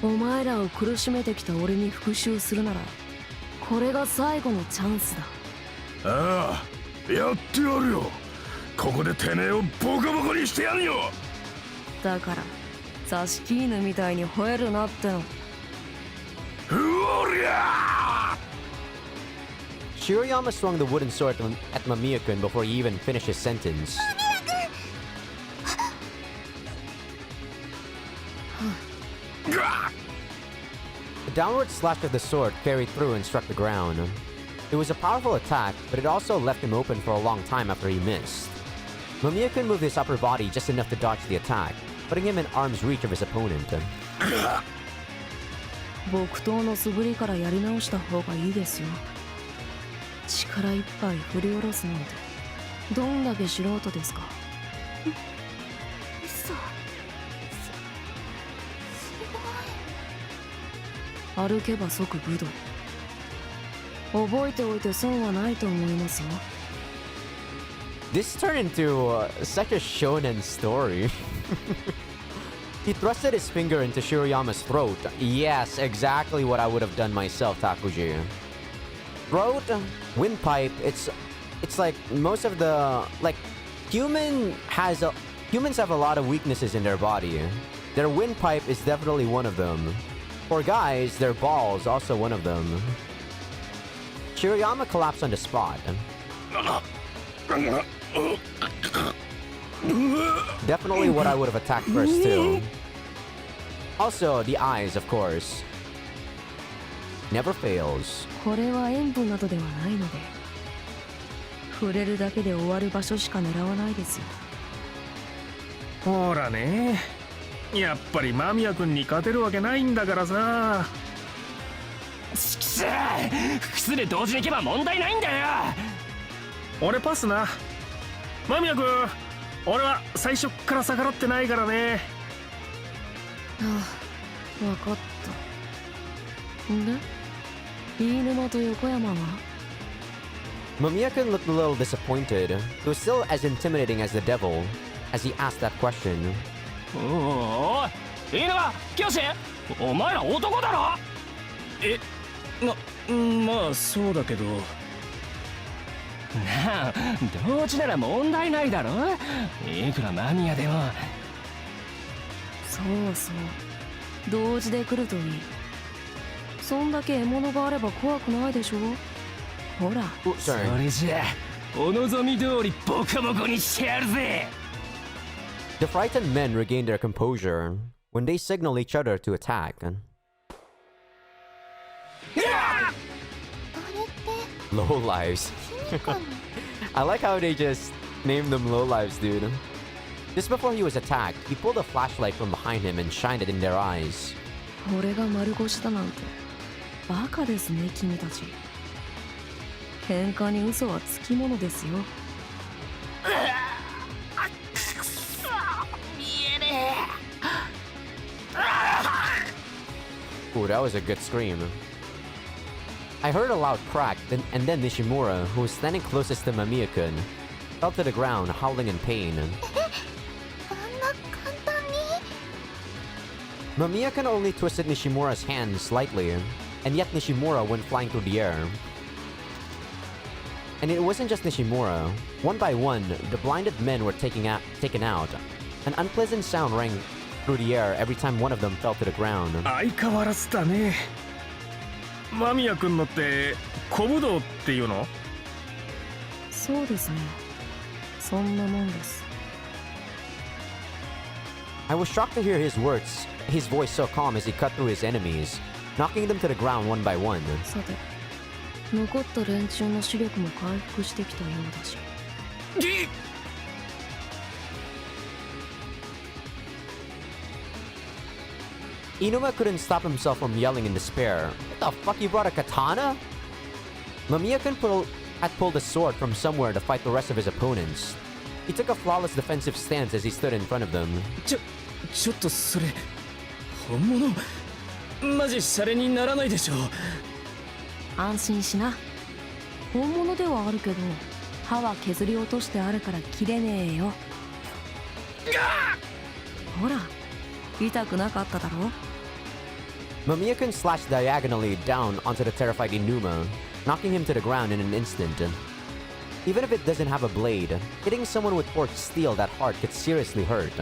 お前らを苦しめてきた俺に復讐するならこれが最後のチャンスだ。ああ、やってやるよ。ここでてめえをボコボコにしてやるよ。だから座敷犬みたいに吠えるなっての。うおりゃShirayama swung the wooden sword at Mamiya-kun before he even finished his sentence. The downward slash of the sword carried through and struck the ground. It was a powerful attack, but it also left him open for a long time after he missed. Mamiya-kun moved his upper body just enough to dodge the attack, putting him in arm's reach of his opponent. 木刀の素振りからやり直した方がいいですよ。力いっぱい振り下ろすなんてどんだけ素人ですか。嘘。すごい。歩けば即武道。覚えておいて損はないと思いますよ。This turned into such a shonen story. He thrusted his finger into Shirayama's throat. Yes, exactly what I would have done myself, Takuji. Throat, windpipe, it's like most of the humans have a lot of weaknesses in their body. Their windpipe is definitely one of them. For guys, their balls also one of them. Shirayama collapsed on the spot. Definitely what I would have attacked first too. Also, the eyes, of course. Never fails. これは演舞などではないので触れるだけで終わる場所しか狙わないですよ。ほらね、やっぱり間宮君に勝てるわけないんだからさ。しきし複数で同時に行けば問題ないんだよ。俺パスな。間宮君、俺は最初っから逆らってないからね。ああ、わかった。んで飯沼と横山は Mamiya-kun looked a little disappointed. He was still as intimidating as the devil as he asked that question. おい、いいのか、教師。お前ら男だろ。まあそうだけど。なあ、同時なら問題ないだろ。いくら間宮でも。そうそう、同時で来るといい。そんだけ獲物があれば怖くないでしょ。ほら、それじゃあお望み通りボコボコにしてやるぜ。The frightened men regained their composure when they signaled each other to attack. あれって Low lives. I like how they just named them low lives, dude. Just before he was attacked, he pulled a flashlight from behind him and shined it in their eyes. 俺が丸腰だなんてバカですね、君たち。喧嘩に嘘はつきものですよ。Ooh, that was a good scream. I heard a loud crack, and then Nishimura, who was standing closest to Mamiya-kun, fell to the ground, howling in pain. あんな簡単に Mamiya-kun only twisted Nishimura's hand slightly. And yet Nishimura went flying through the air. And it wasn't just Nishimura. One by one, the blinded men were taken out. An unpleasant sound rang through the air every time one of them fell to the ground. 相変わらずだね。間宮君のって小武道っていうの？そうですね。そんなもんです。I was shocked to hear his voice so calm as he cut through his enemies, knocking them to the ground one by one. さて、残った連中の視力も回復してきたようだし。Inuma couldn't stop himself from yelling in despair. What the fuck, you brought a katana? Mamiya had pulled a sword from somewhere to fight the rest of his opponents. He took a flawless defensive stance as he stood in front of them. ちょっとそれ本物マジシャレにならないでしょ。安心しな。本物ではあるけど、歯は削り落としてあるから切れねえよ。ほら、痛くなかっただろ。Mamiya-kun slashed diagonally down onto the terrified Inuma, knocking him to the ground in an instant. Even if it doesn't have a blade, hitting someone with forged steel that hard could seriously hurt.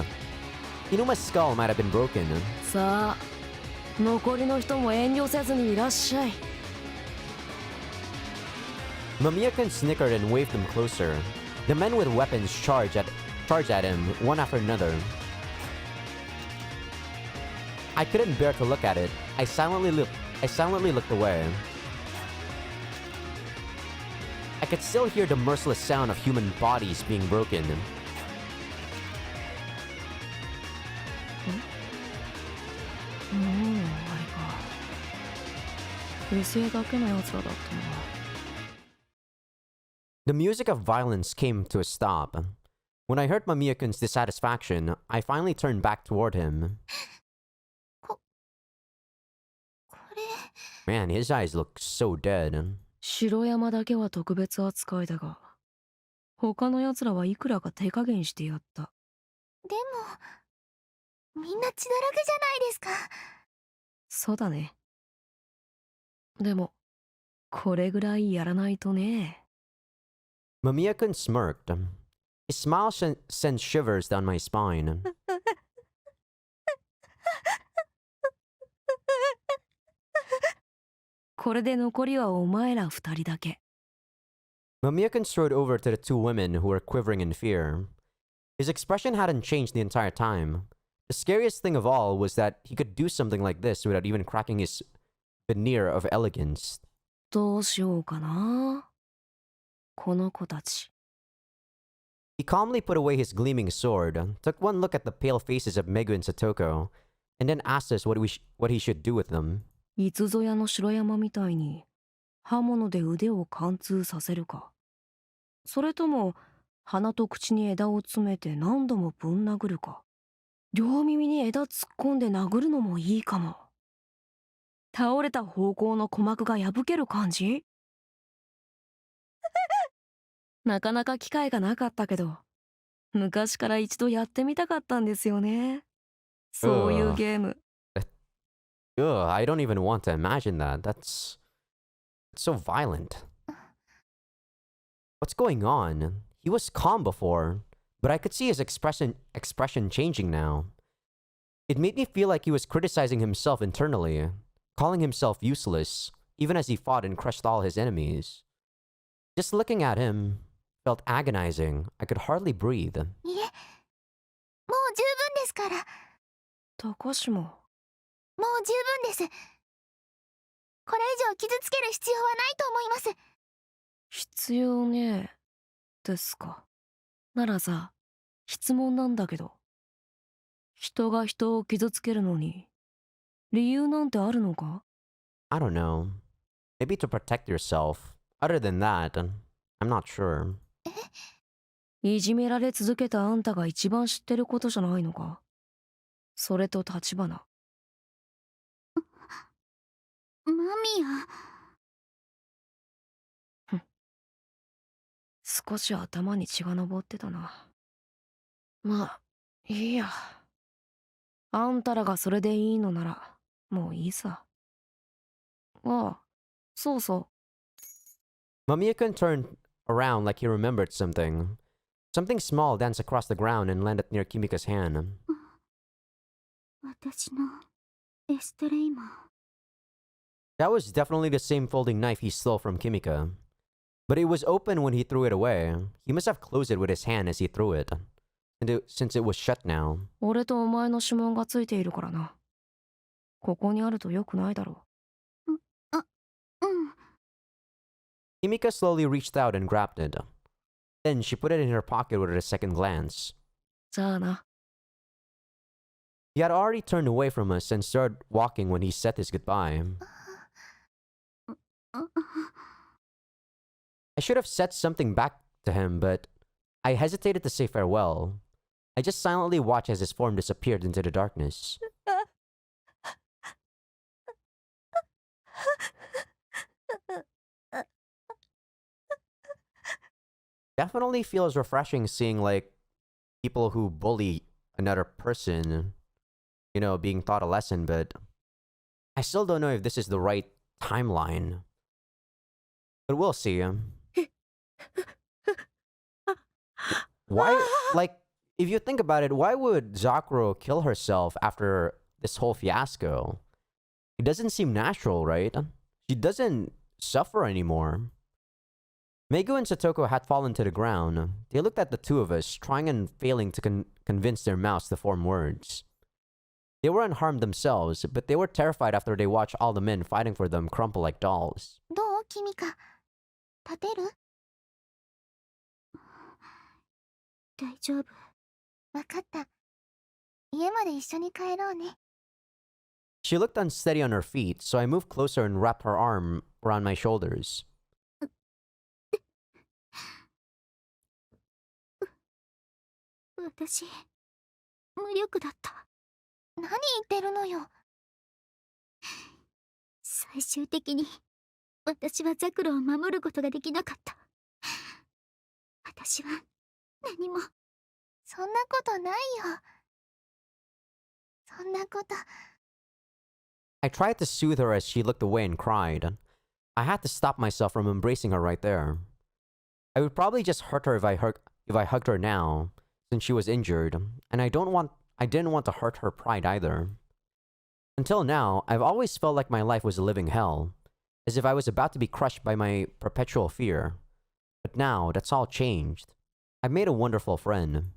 Inuma's skull might have been broken. さあ、残りの人も遠慮せずにいらっしゃい。Mamiya-kun snickered and waved them closer. The men with weapons charged at him, one after another. I couldn't bear to look at it. I silently looked away. I could still hear the merciless sound of human bodies being broken. あれか。威勢だけのやつらだったの。The music of violence came to a stop. When I heard Mamiya-kun's dissatisfaction, I finally turned back toward him. これ Man, his eyes look so dead. 城山だけは特別扱いだが、他のやつらはいくらか手加減してやった。でもみんな血だらけじゃないですか。そうだね。でも、これぐらいやらないとね。Mamiya-kun smirked. His smile sent shivers down my spine. これで残りはお前ら二人だけ。Mamiya-kun strode over to the two women who were quivering in fear. His expression hadn't changed the entire time. The scariest thing of all was that he could do something like this without even cracking his veneer of elegance. どうしようかな。この子たち。He calmly put away his gleaming sword, took one look at the pale faces of Megu and Satoko, and then asked us what he should do with them. いつぞやの城山みたいに刃物で腕を貫通させるか、それとも鼻と口に枝を詰めて何度もぶん殴るか、両耳に枝突っ込んで殴るのもいいかも。倒れた方向の鼓膜が破ける感じ。なかなか機会がなかったけど、昔から一度やってみたかったんですよね。そういうゲーム。Ugh, I don't even want to imagine that. That's so violent. What's going on? He was calm before, but I could see his expression changing now. It made me feel like he was criticizing himself internally, calling himself useless, even as he fought and crushed all his enemies. Just looking at him felt agonizing. I could hardly breathe. いえ、もう十分ですから。高島。もう十分です。これ以上傷つける必要はないと思います。必要ねえですか。ならさ、質問なんだけど、人が人を傷つけるのに理由なんてあるのか？ I don't know. Maybe to protect yourself. Other than that, I'm not sure. いじめられ続けたあんたが一番知ってることじゃないのか？それと立花。マミヤ。少し頭に血が上ってたな。まあ、いいや。あんたらがそれでいいのなら、もういいさ。ああ、そうそう。 Mamiya turned around like he remembered something. Something small danced across the ground and landed near Kimika's hand. 私のエストレイマー。 That was definitely the same folding knife he stole from Kimika. But it was open when he threw it away. He must have closed it with his hand as he threw it, since it was shut now. 俺とお前の指紋がついているからな。ここにあると良くないだろう。Kimika slowly reached out and grabbed it. Then she put it in her pocket with a second glance. じゃあな。 He had already turned away from us and started walking when he said his goodbye. I should have said something back to him, but I hesitated to say farewell. I just silently watched as his form disappeared into the darkness. Definitely feels refreshing seeing, like, people who bully another person, you know, being taught a lesson, but I still don't know if this is the right timeline. But we'll see. Why, like, if you think about it, why would Zakuro kill herself after this whole fiasco? It doesn't seem natural, right? She doesn't suffer anymore. Megu and Satoko had fallen to the ground. They looked at the two of us, trying and failing to convince their mouths to form words. They were unharmed themselves, but they were terrified after they watched all the men fighting for them crumple like dolls. どうキミカ立てる？大丈夫。わかった。家まで一緒に帰ろうね。 She looked unsteady on her feet, so I moved closer and wrapped her arm around my shoulders. 私、無力だった。何言ってるのよ。最終的に、私はザクロを守ることができなかった。私は、何も。そんなことないよ。そんなこと。 I tried to soothe her as she looked away and cried. I had to stop myself from embracing her right there. I would probably just hurt her if I hugged her now, since she was injured, and I didn't want to hurt her pride either. Until now, I've always felt like my life was a living hell, as if I was about to be crushed by my perpetual fear. But now, that's all changed. I've made a wonderful friend.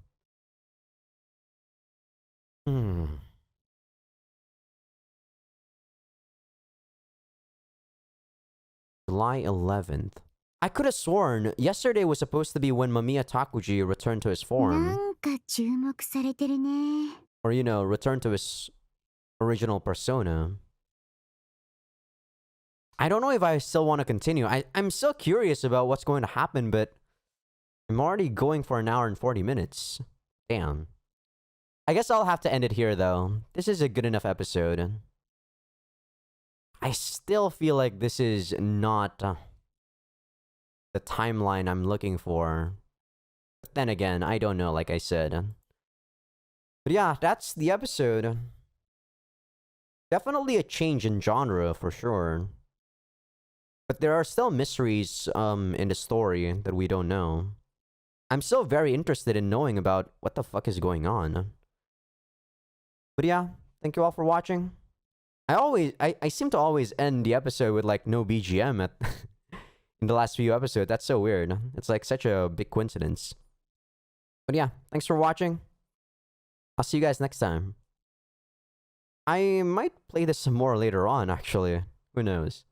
July 11th. I could have sworn yesterday was supposed to be when Mamiya Takuji returned to his な form. んか注目されてるね。Or, you know, returned to his original persona. I don't know if I still want to continue. I'm still curious about what's going to happen, but I'm already going for an hour and 40 minutes. Damn. I guess I'll have to end it here, though. This is a good enough episode. I still feel like this is not the timeline I'm looking for. But then again, I don't know, like I said. But yeah, that's the episode. Definitely a change in genre, for sure. But there are still mysteries in the story that we don't know. I'm still very interested in knowing about what the fuck is going on. But yeah, thank you all for watching. I seem to always end the episode with like no BGM at in the last few episodes. That's so weird. It's like such a big coincidence. But yeah, thanks for watching. I'll see you guys next time. I might play this some more later on, actually. Who knows?